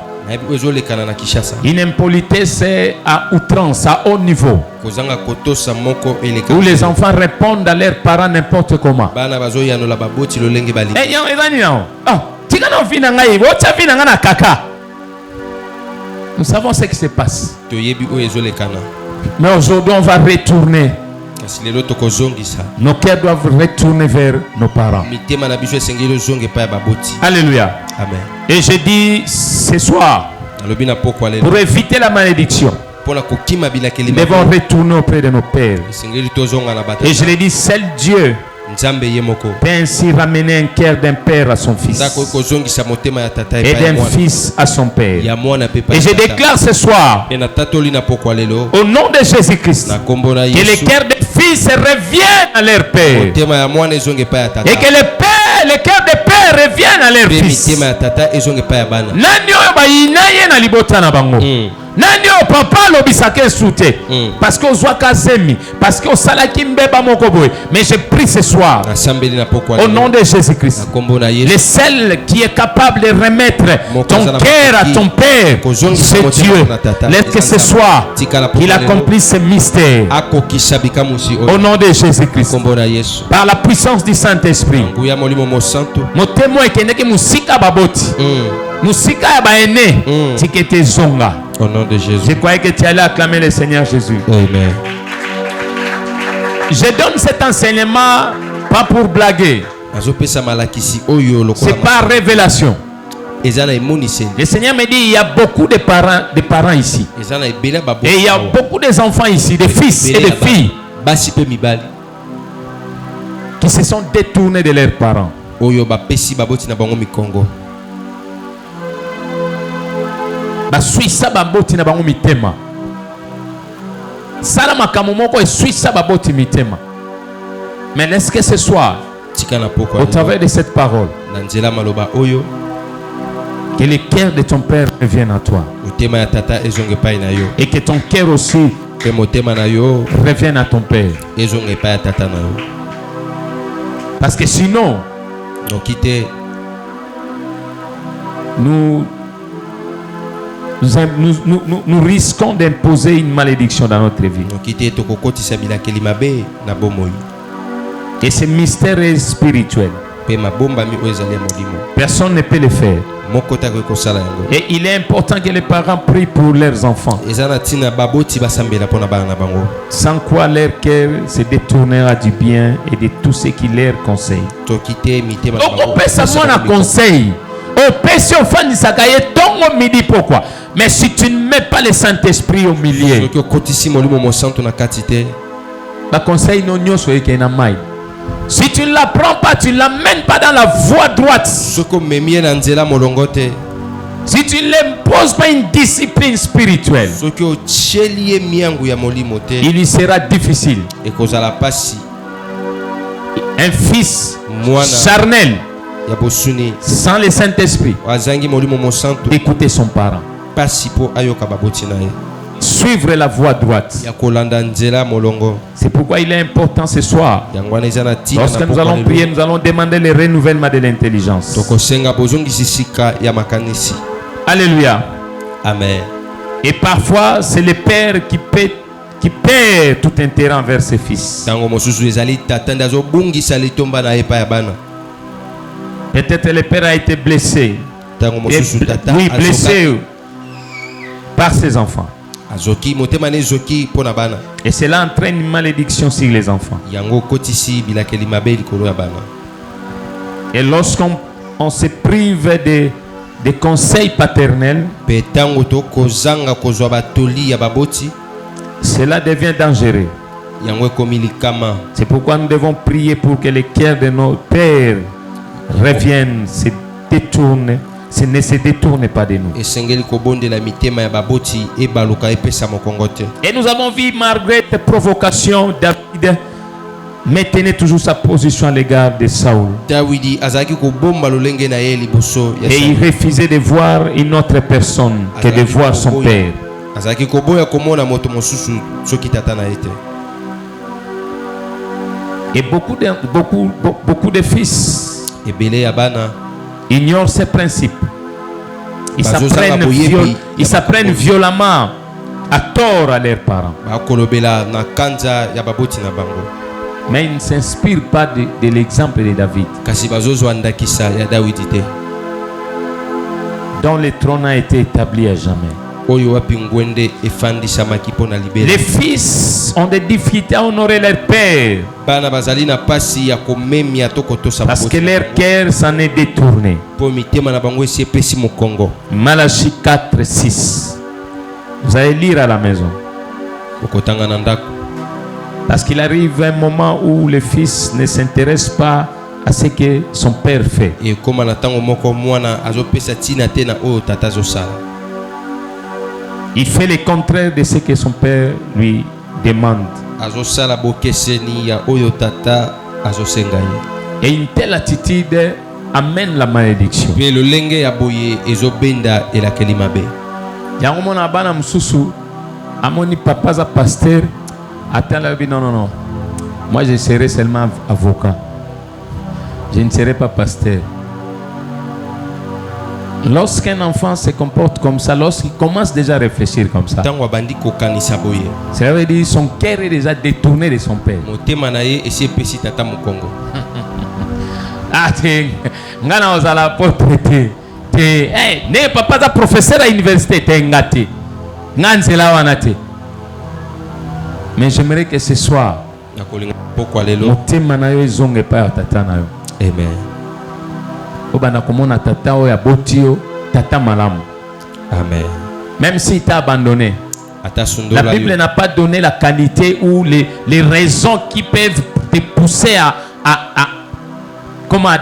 S1: Une impolitesse à outrance, à haut niveau, où les enfants répondent à leurs parents n'importe comment. Nous savons ce qui se passe. Mais aujourd'hui, on va retourner. Nos cœurs doivent retourner vers nos parents. Alléluia.
S3: Amen.
S1: Et je dis ce soir, pour éviter la malédiction, nous devons retourner auprès de nos pères. Et je le dis, seul Dieu peut ainsi ramener un cœur d'un père à son fils et d'un fils à son père. Et je déclare ce soir, au nom de Jésus-Christ, que les cœurs des fils reviennent à leur père et que le cœur des pères reviennent à leur fils. Nani o papa lobisake soute parce que ozwaka zemi parce que osalaki mbeba moko boye. Mais je prie ce soir au nom de Jésus-Christ, le seul qui est capable de remettre ton cœur à ton père, c'est Dieu. Laisse que ce soir qu'il accomplisse ce mystère au nom de Jésus-Christ, par la puissance du Saint-Esprit. Mon témoin est que musika baboti musika ya baene tikete zonga.
S3: Au nom de Jésus.
S1: Je croyais que tu allais acclamer le Seigneur Jésus.
S3: Amen.
S1: Je donne cet enseignement pas pour blaguer. C'est par révélation. Le Seigneur me dit il y a beaucoup de parents ici. Et il y a beaucoup d'enfants ici, de fils et de filles qui se sont détournés de leurs parents. Suissa baboti na bango mitema. Sala makambo moko e suissa baboti mitema. Mais est-ce que ce soir, au travers de cette parole, que le cœur de ton père revienne à toi et que ton cœur aussi revienne à ton père? Parce que sinon, nous risquons d'imposer une malédiction dans notre vie. Et ce mystère est spirituel. Personne ne peut le faire. Et il est important que les parents prient pour leurs enfants, sans quoi leur cœur se détournera du bien et de tout ce qui leur conseille. Donc on peut savoir un conseil. Au péché, au fan, tongo midi, pourquoi? Mais si tu ne mets pas le Saint-Esprit au milieu,
S3: soki okotisi molimo mosantu na kati te
S1: bah conseil non nyonso eke na mai. Si tu ne l'apprends pas, tu ne l'amènes pas dans la voie droite.
S3: soki omemi ye na nzela molongo te
S1: Si tu ne l'imposes pas une discipline spirituelle,
S3: soki otieli ye miangu ya molimo te
S1: il lui sera difficile.
S3: ekozala pasi
S1: Un fils
S3: Mwana.
S1: charnel,
S3: ya bosuni
S1: sans le Saint-Esprit,
S3: azangi molimo mosantu
S1: d'écouter son parent,
S3: pasi mpo ayoka baboti na ye
S1: suivre la voie droite.
S3: ya kolanda nzela molongo
S1: C'est pourquoi il est important ce soir.
S3: yango wana eza na ntina
S1: Lorsque
S3: na
S1: nous
S3: pokwa
S1: allons
S3: lelo.
S1: prier, nous allons demander le renouvellement de l'intelligence.
S3: tokosenga bozongisi sika ya makanisi.
S1: Alléluia.
S3: Amen.
S1: Et parfois, c'est le père qui perd tout intérêt envers ses fils.
S3: Tango mosusu ezali tata nde azobungisa litomba na ye epai ya bana.
S1: Peut-être le père a été blessé.
S3: Tango mosusu tata
S1: Oui, blessé par ses enfants.
S3: azoki motema ne ezoki mpo na bana.
S1: Et cela entraîne une malédiction sur les enfants.
S3: Yango kotisi bilakeli mabe likolo ya bana.
S1: Et lorsqu'on se prive des conseils paternels,
S3: Pe tango tokozanga kozwa batoli ya baboti
S1: cela devient dangereux.
S3: yango ekomi likama.
S1: C'est pourquoi nous devons prier pour que le cœur de nos pères revienne, ne se détourne pas de nous.
S3: Esengeli kobondela mitema ya baboti ebaluka epesa mokongo te.
S1: Et nous avons vu, malgré tes provocations, David maintenait toujours sa position à l'égard de Saül.
S3: Dawidi azalaki kobomba lolenge na ye liboso ya
S1: Et il
S3: Sauli.
S1: refusait de voir une autre personne que de voir son père.
S3: azalaki koboya komona moto mosusu soki tata na ye te.
S1: Et beaucoup de fils
S3: Ebele ya bana
S1: ignorent ces principes. Ils
S3: Bazozanga boyebi.
S1: s'apprennent violemment à tort à leurs parents.
S3: bakolobela na kanza ya baboti na bango
S1: Mais ils ne s'inspirent pas de l'exemple de David,
S3: kasi bazozwa ndakisa ya Dawidi te
S1: dont le trône a été établi à jamais.
S3: oyo wapi ngwende efandisamaki mpo na libela.
S1: Les fils ont des difficultés à honorer leur père
S3: Bana bazali na pasi ya komemia to kotosa
S1: parce que
S3: baboti na
S1: leur
S3: bango.
S1: cœur s'en est détourné.
S3: Po mitema na bango esi epesi mokongo.
S1: Malachie 4, 6. Vous allez lire à la maison.
S3: Okotanga na ndako.
S1: Parce qu'il arrive un moment où le fils ne s'intéresse pas à ce que son père fait.
S3: ekoma na ntango moko mwana azopesa ntina te na oyo tata azosala.
S1: Il fait le contraire de ce que son père lui demande.
S3: Azosala bokeseni ya oyo tata azosenga ye.
S1: Et une telle attitude amène la malédiction.
S3: Pe lolenge ya boye ezobenda elakeli mabe.
S1: Yango mona bana mususu amoni papa za pasteur atala bi non. Moi je serai seulement avocat. Je ne serai pas pasteur. Lorsqu'un enfant se comporte comme ça, lorsqu'il commence déjà à réfléchir comme ça,
S3: Ntango abandi kokanisa boye.
S1: ça veut dire son cœur est déjà détourné de son père.
S3: Motema na ye esi epesi tata mokongo.
S1: Ah, ngana ozala apôtre te. Ne papa za professeur à l'université te ngati. Nganzela wana te. Mais j'aimerais que ce soir,
S3: Nakolinga pokwa lelo.
S1: motema na yo ezonge pa ya tata na yo.
S3: Amen.
S1: Obana komona tata oyo aboti yo, tata malamu.
S3: Amen.
S1: Même s'il t'a abandonné.
S3: Ata
S1: La
S3: sundola
S1: Bible
S3: yo.
S1: n'a pas donné la qualité ou les raisons qui peuvent te pousser à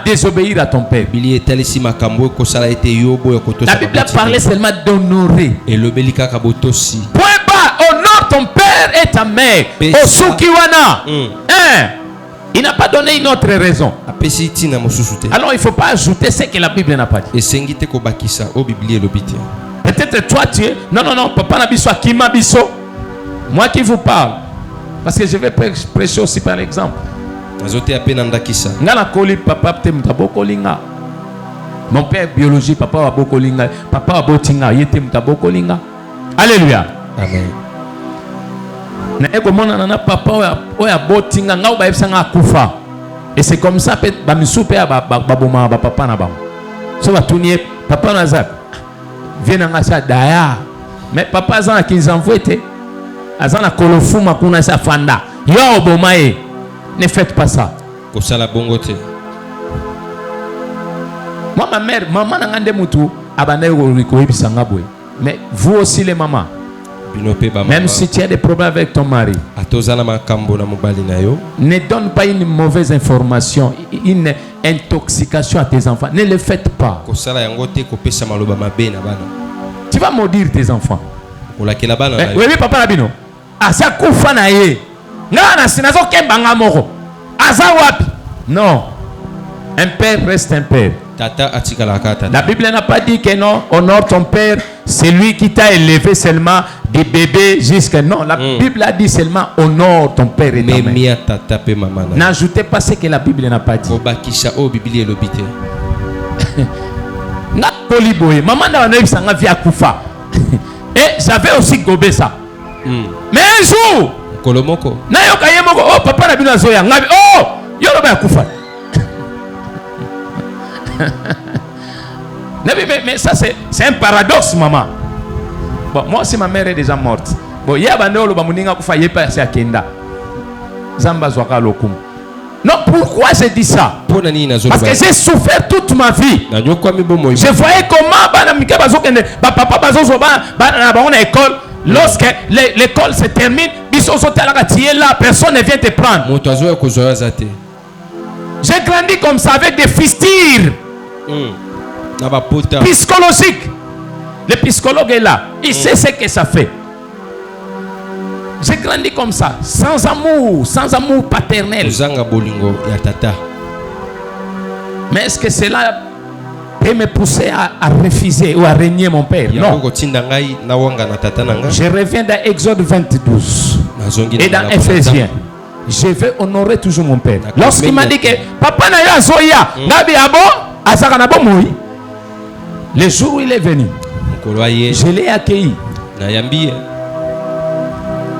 S1: désobéir à ton père.
S3: Bili etalisi makambo ekosala ete yo boya kotosa.
S1: La Bible a parlé seulement d'honorer.
S3: elobeli kaka botosi.
S1: Point bas, honore ton père et ta mère.
S3: Pesa.
S1: Osukiwana. Il n'a pas donné une autre raison.
S3: Apesi tina mosusu te.
S1: Alors il ne faut pas ajouter ce que la Bible n'a pas dit.
S3: Esengi te kobakisa o biblia elobi te.
S1: Peut-être toi tu es. Non, papa Nabiso Akima Biso. Moi qui vous parle. Parce que je vais prêcher aussi par l'exemple.
S3: Azote ape na ndakisa.
S1: Ngana koli papa te mutabokolinga. Mon père biologique, papa wabokolinga. Papa wabotinga. Yete mutabokolinga. Alléluia.
S3: Amen.
S1: Na ekomona na papa oya botinga nga ba ebsanga akufa. Et c'est comme ça peut ba misupe ya baboma ba papa na bango. So ba tunie papa na zak. Viens nga sa daya. Mais papa za ki nzamvete. Azana kolofuma kuna sa fanda. Yo obomae. Ne faites pas ça.
S3: Kosala bongo te.
S1: Moi, ma mère, maman n'a pas moutou, mais vous aussi les mamans, même si tu as des problèmes avec ton mari, ne donne pas une mauvaise information, une intoxication à tes enfants. Ne le faites pas. Tu vas maudire tes enfants. Oui, papa Rabino. Asa kufa na ye. Ngana sinazo kembanga moko. Asa wapi? Non. Un père reste un père. La Bible n'a pas dit que non, honore ton père, c'est lui qui t'a élevé seulement des bébés jusqu'à... Non, la Bible a dit seulement honore ton père et ta mère. N'ajoutez pas ce que la Bible n'a pas dit. Maman n'a pas dit kufa. Et j'avais aussi gobé ça. Mais un jour, oh papa n'a pas dit oh, yoroba kufa. Mais ça c'est un paradoxe, maman. Bon, moi aussi ma mère est déjà morte. Bon, il y a bandolo bamuninga kufa yepa c'est akenda. Zamba zwaka lokum. Non, pourquoi j'ai dit ça? Parce que j'ai souffert toute ma vie. Je voyais comment papa on a école. Lorsque l'école se termine, là, personne ne vient te prendre. J'ai grandi comme ça avec des fistires psychologiques. Le psychologue est là. Il sait ce que ça fait. J'ai grandi comme ça, sans amour paternel. Mais est-ce que cela peut me pousser à refuser ou à régner mon père? Non. Je reviens dans Exode 22 et dans Éphésiens. Je vais honorer toujours mon père. Lorsqu'il m'a dit que papa n'a pas zoya, le jour où il est venu, je l'ai accueilli.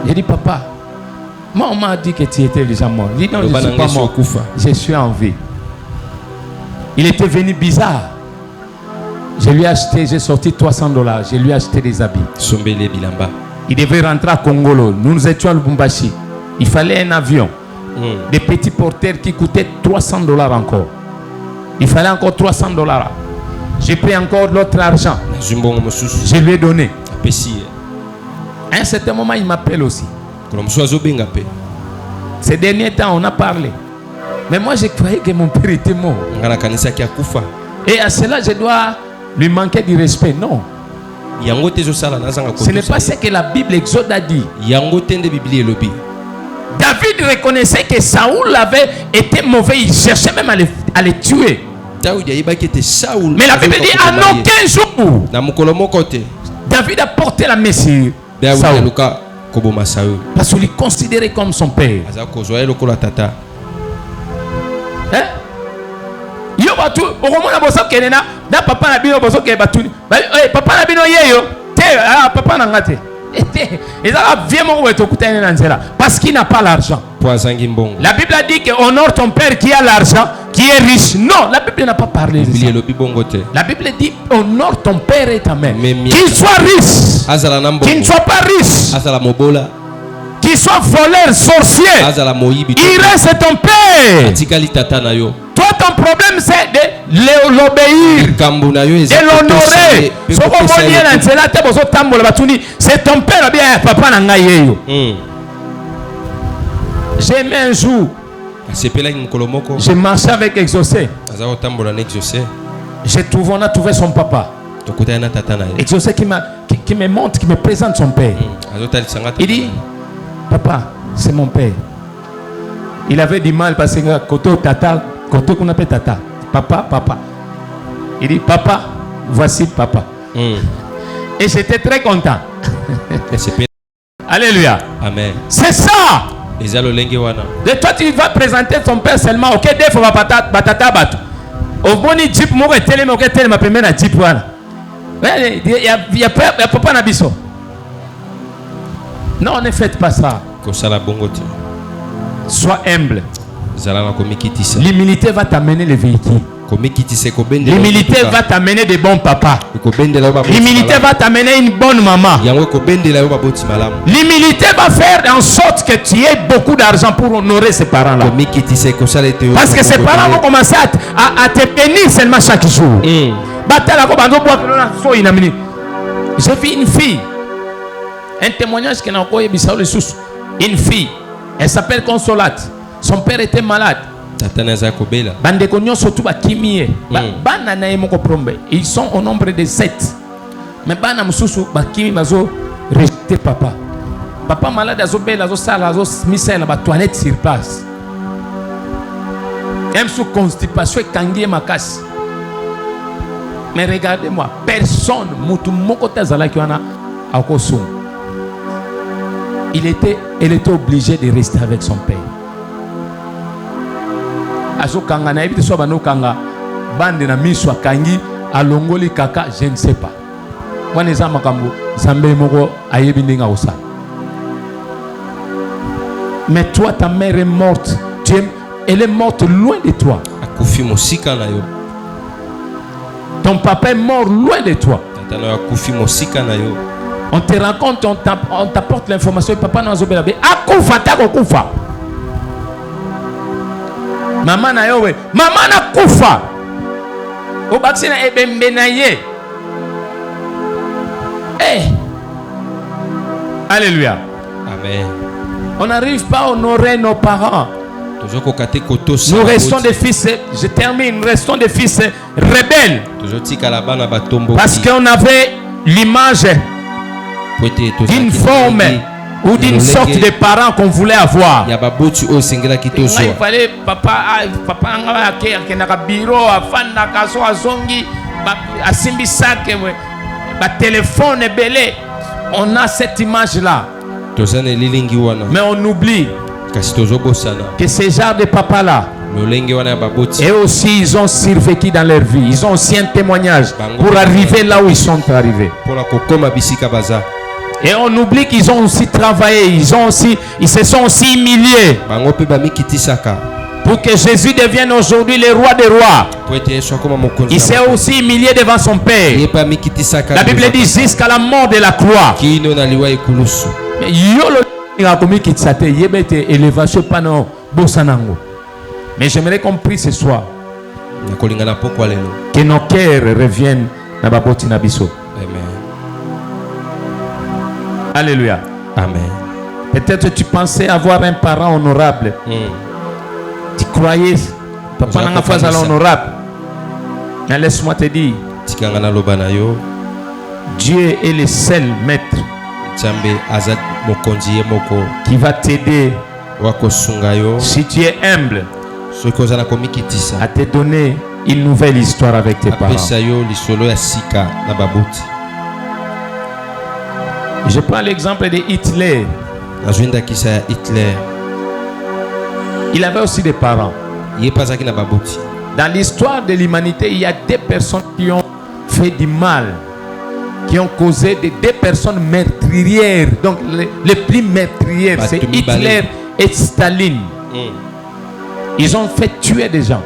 S1: J'ai dit, papa, moi on m'a dit que tu étais déjà mort. Il dit, non, je ne suis pas mort. Je suis en vie. Il était venu bizarre. Je lui ai acheté, j'ai sorti $300. Je lui ai acheté des habits. Il devait rentrer à Congolo. Nous étions à Lubumbashi. Il fallait un avion. Des petits porteurs qui coûtaient $300 encore. Il fallait encore $300. J'ai pris encore l'autre argent. Je lui ai donné. À un certain moment, il m'appelle aussi. Ces derniers temps, on a parlé. Mais moi, je croyais que mon père était mort. Et à cela, je dois lui manquer du respect. Non. Ce n'est pas ce que la Bible Exode a dit. David reconnaissait que Saoul avait été mauvais. Il cherchait même à le tuer. Mais la Bible dit en aucun jour David a porté la messie. Saoul. Parce qu'il est considéré comme son père. Hein? Yo batu okomona bosa kenena na papa na bino boso ke batuni. Papa na bino yeyo. Papa na ngate. Parce qu'il n'a pas l'argent. La Bible a dit que honore ton père qui a l'argent, qui est riche. Non, la Bible n'a pas parlé de ça. La Bible dit honore ton père et ta mère. Qu'il soit riche, qu'il ne soit pas riche, qu'il soit voleur, sorcier, il reste ton père. Toi, ton problème, c'est de l'obéir, de l'honorer. C'est ton père, bien papa n'a. J'ai aimé un jour, je marchais avec Exaucé. On a trouvé son papa. Exaucé qui me montre, qui me présente son père. Il dit, papa, c'est mon père. Il avait du mal parce que Koto Tata, Koto qu'on appelle Tata. Papa, papa. Il dit, papa, voici papa. Et j'étais très content. Alléluia.
S3: Amen.
S1: C'est ça. De toi, tu vas présenter ton père seulement. Ok, des fois, batata batu. Au bon jeep, moi, je télé, moi, je télé, ma première jeep. Il y a papa Nabiso. Non, ne faites pas ça. Sois humble. L'humilité va t'amener le véhicule. L'humilité va t'amener de bons papas. L'humilité va t'amener une bonne maman. L'humilité va faire en sorte que tu aies beaucoup d'argent pour honorer ses parents-là. Parce que ses parents vont commencer à te bénir seulement chaque jour. J'ai vu une fille. Un témoignage qui n'a encore eu une fille. Elle s'appelle Consolate. Son père était malade. Ils sont au nombre de 7. Mais rejeté papa. Papa malade a la toilette sur place. Même sous constipation et kangié ma casse. Mais regardez-moi, personne, elle était obligée de rester avec son père. Azokanga na ebi so banokanga bande na miswa kangi alongoli kaka, je ne sais pas. Wana za makambo zambe moko ayebi ndinga osa. Mais toi ta mère est morte. Elle est morte loin de toi.
S3: Akufi mosika na yo.
S1: Ton papa est mort loin de toi.
S3: Tatana akufi mosika na yo.
S1: On te raconte, on t'apporte l'information. Papa n'a pas dit akufa tako kufa. Maman na yo we, maman na kufa. O bakse na ebembe na ye. Eh. Alléluia.
S3: Amen.
S1: On n'arrive pas à honorer nos parents. Nous restons des fils, je termine, nous restons des fils rebelles. Parce qu'on avait l'image d'une forme ou d'une sorte de parents qu'on voulait avoir. Il fallait papa qui n'a bureau, téléphone belé. On a cette image là. Mais on oublie que ces genres de papas là, et aussi ils ont survécu dans leur vie. Ils ont aussi un témoignage pour arriver là où ils sont arrivés. Et on oublie qu'ils ont aussi travaillé. Ils se sont aussi humiliés pour que Jésus devienne aujourd'hui le roi des rois. Il s'est aussi humilié devant son père. La Bible dit jusqu'à la mort de la croix. Mais j'aimerais qu'on prie ce soir que nos cœurs reviennent dans Baboti Nabiso. Alléluia.
S3: Amen.
S1: Peut-être tu pensais avoir un parent honorable. Tu croyais papa n'a pas honorable. Mais laisse-moi te dire, Dieu est le seul maître qui va t'aider si tu es humble à te donner une nouvelle histoire avec tes parents. Je prends l'exemple de Hitler. Il avait aussi des parents. Dans l'histoire de l'humanité, il y a des personnes qui ont fait du mal, qui ont causé des personnes meurtrières. Donc les plus meurtrières, c'est Hitler et Staline. Ils ont fait tuer des gens.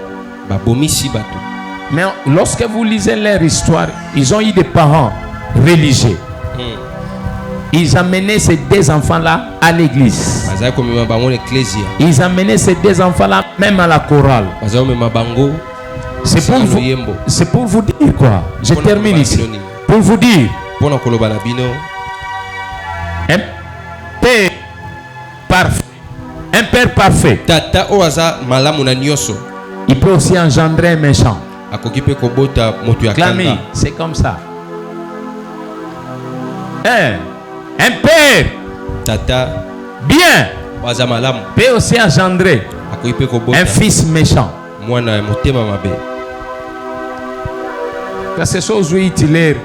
S1: Mais lorsque vous lisez leur histoire, ils ont eu des parents religieux. Ils amenaient ces deux enfants-là à l'église. Ils amenaient ces deux enfants-là même à la chorale. C'est pour vous dire quoi? Je termine ici. Pour vous dire, un père parfait. Un père parfait. Il peut aussi engendrer un méchant. Clami, c'est comme ça. Un père bien peut aussi engendrer un fils méchant. C'est chose où Hitler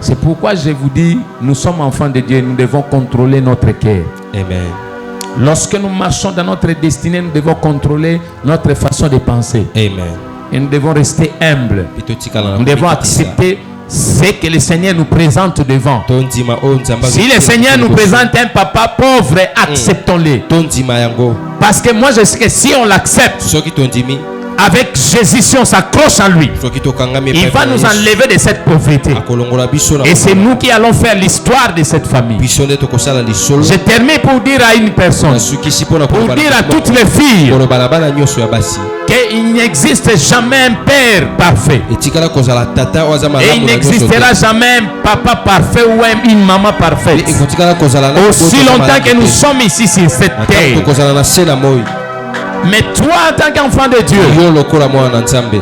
S1: c'est pourquoi je vous dis, nous sommes enfants de Dieu, nous devons contrôler notre cœur.
S3: Amen.
S1: Lorsque nous marchons dans notre destinée, nous devons contrôler notre façon de penser.
S3: Amen.
S1: Et nous devons rester humbles. Nous devons accepter c'est que le Seigneur nous présente devant.
S3: tondima o nzamba
S1: Si le Seigneur nous présente un papa pauvre, acceptons-le.
S3: tondima yango
S1: Parce que moi je sais que si on l'accepte,
S3: soki tondimi
S1: avec Jésus, si on s'accroche en lui,
S3: soki tokangami
S1: il va nous enlever de cette pauvreté.
S3: akolongola biso na
S1: Et c'est nous qui allons faire l'histoire de cette famille.
S3: biso nde tokosala lisolo
S1: Je termine pour dire à une personne,
S3: nasukisi mpona
S1: pour dire à toutes les filles,
S3: koloba na bana nyonso ya basi
S1: qu'il n'existe jamais un père parfait.
S3: etikala kozala tata oyo aza
S1: Et il
S3: malamu na nyonso
S1: n'existera jamais un papa parfait ou une maman parfaite.
S3: ekotikala kozala na
S1: Aussi longtemps que nous sommes ici sur cette
S3: Ata
S1: terre.
S3: tokozala na se na moi
S1: Mais toi, en tant qu'enfant de Dieu,
S3: yo lokola mwana na nzambe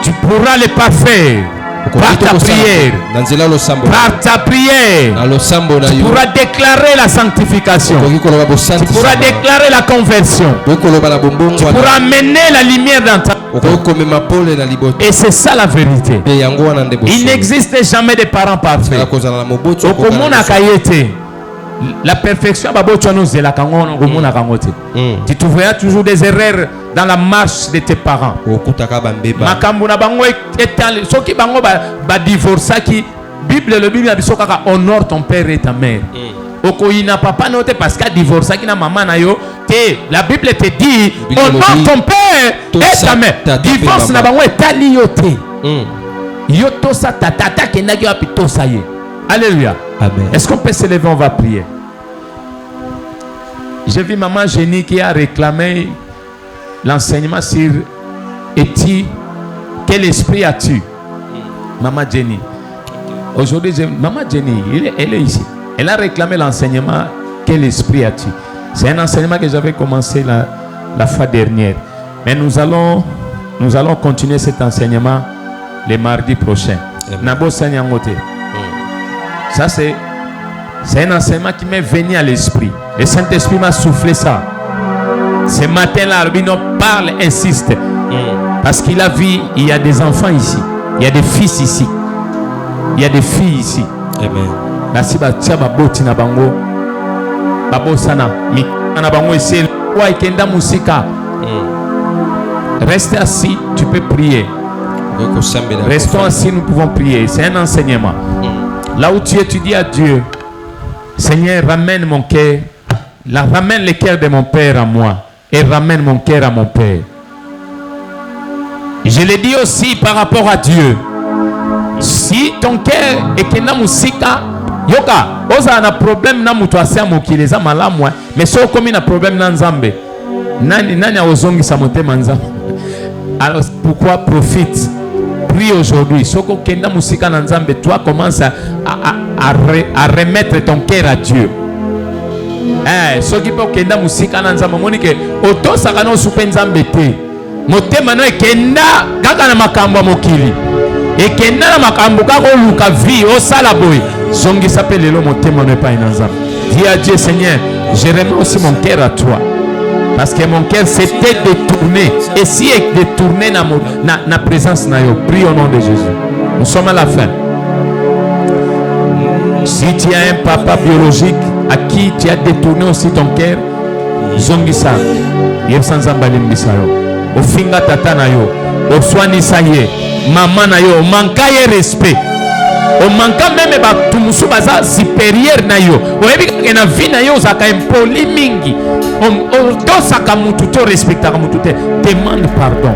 S1: tu pourras le parfaire par ta prière.
S3: na nzela losambo
S1: Par ta prière,
S3: na losambo na
S1: tu
S3: yo
S1: pourras déclarer la sanctification.
S3: okoki koloba
S1: Tu
S3: bosantisi
S1: pourras déclarer la conversion.
S3: okoki koloba na bombongo
S1: Tu pourras amener la lumière dans ta...
S3: okoki komema pole na libota
S1: Et c'est ça la vérité.
S3: mpe yango wana nde
S1: Il n'existe jamais de parents parfaits.
S3: bosala kozala na moboti
S1: okomonaka ye te. La perfection babotio nozelaka ngo okomonaka ngo te. Tu trouveras toujours des erreurs dans la marche de tes parents.
S3: okutaka bambeba
S1: Makambo na bango etale soki bango ba divorçaki Bible le Bible na biso kaka honore ton père et ta mère. Okoyina papa no te parce que divorçaki na maman na yo te. La Bible te dit
S3: Bible
S1: honore
S3: dit,
S1: ton père et ta mère.
S3: tata pe
S1: Divorce na
S3: maman.
S1: bango etali yo te. Yo tosa tata kendaki yo apito sa ye. Alléluia.
S2: Amen.
S1: Est-ce qu'on peut se lever, on va prier? J'ai vu maman Jenny qui a réclamé l'enseignement sur Eti. Quel esprit as-tu? Maman Jenny. Aujourd'hui, maman Jenny, elle est ici. Elle a réclamé l'enseignement. Quel esprit as-tu? C'est un enseignement que j'avais commencé la fois dernière. Mais nous allons continuer cet enseignement le mardi prochain. Nabo Sanyangote. Ça, c'est un enseignement qui m'est venu à l'esprit. Le Saint-Esprit m'a soufflé ça. Ce matin-là, Albino parle, insiste. Parce qu'il a vu, il y a des enfants ici. Il y a des fils ici. Il y a des filles ici.
S3: amen
S1: Nasi batia baboti na bango. Babosana. Mikana bango ici. Wa ikenda musika. Reste assis, tu peux prier.
S3: okoki kosambela
S1: Restons assis, nous pouvons prier. C'est un enseignement. Là où tu étudies à Dieu, Seigneur, ramène mon cœur, ramène le cœur de mon père à moi et ramène mon cœur à mon père. Je le dis aussi par rapport à Dieu. Si ton cœur est que na musika, yoka, oza na problème na mutu asia mokili eza malamu, mais so komi na problème na nzambe. Nani a ozongisa motema nzambe. Alors pourquoi profite? Prie aujourd'hui. Soko kenda musika na nzambe, toi commence à remettre ton cœur à Dieu. Soki po kenda musika na nzambe monike otosaka no supe nzambe te. Motema no ekenda kaka na makambo ya mokili. Ekenda na makambo kaka oluka vie osala boy. Zongisa pe lelo motema no epai na nzambe. Dis à Dieu, Seigneur, je remets aussi mon cœur à toi. Parce que mon cœur s'était détourné. Et si est détourné dans la présence de Dieu, prie au nom de Jésus. Nous sommes à la fin. Si tu as un papa biologique à qui tu as détourné aussi ton cœur, zongisa. Au finga tata na yo, au soigné ça y est, maman na yo, manka ye respect. O manka même ba tumusu baza supérieur na yo. O ebi ke na vie na yo zaka impoli mingi. O to saka mutu to respecta mutu te. Demande pardon.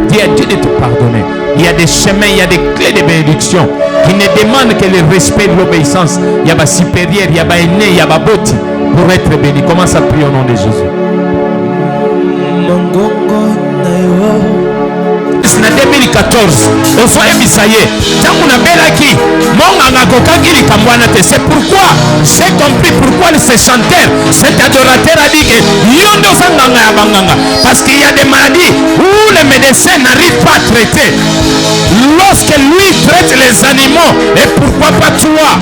S1: Dis à Dieu de te pardonner. Il y a des chemins, il y a des clés de bénédiction qui ne demandent que le respect de l'obéissance. Il y a ba supérieur, il y a ba aîné, il y a ba boti pour être béni. Commence à prier au nom de Jésus. Na 2014 ozoyebisa ye ntango nabelaki monganga akokaki likambo wana te. C'est pourquoi j'ai compris pourquoi ce chanteur, cet adorateur a dit que yo nde oza nganga ya banganga, parce qu'il y a des maladies où les médecins n'arrivent pas à traiter. Lorsque lui traite les animaux, et pourquoi pas toi,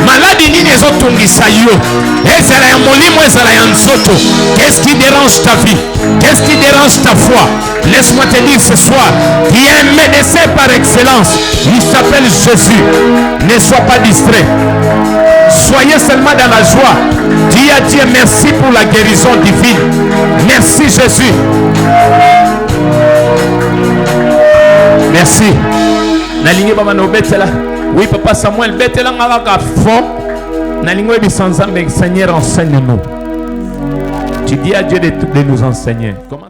S1: maladie nini ezotungisa yo, ezala ya molimo ezala ya nzoto, qu'est-ce qui dérange ta vie, qu'est-ce qui dérange ta foi? Laisse-moi te dire ce soir, il y a un médecin par excellence, il s'appelle Jésus. Ne sois pas distrait, soyez seulement dans la joie. Dis à Dieu merci pour la guérison divine. Merci Jésus. Merci. Nalingi baba no betela. Oui, Papa Samuel, betelanga fort. Seigneur, enseigne-nous. Tu dis à Dieu de nous enseigner. Comment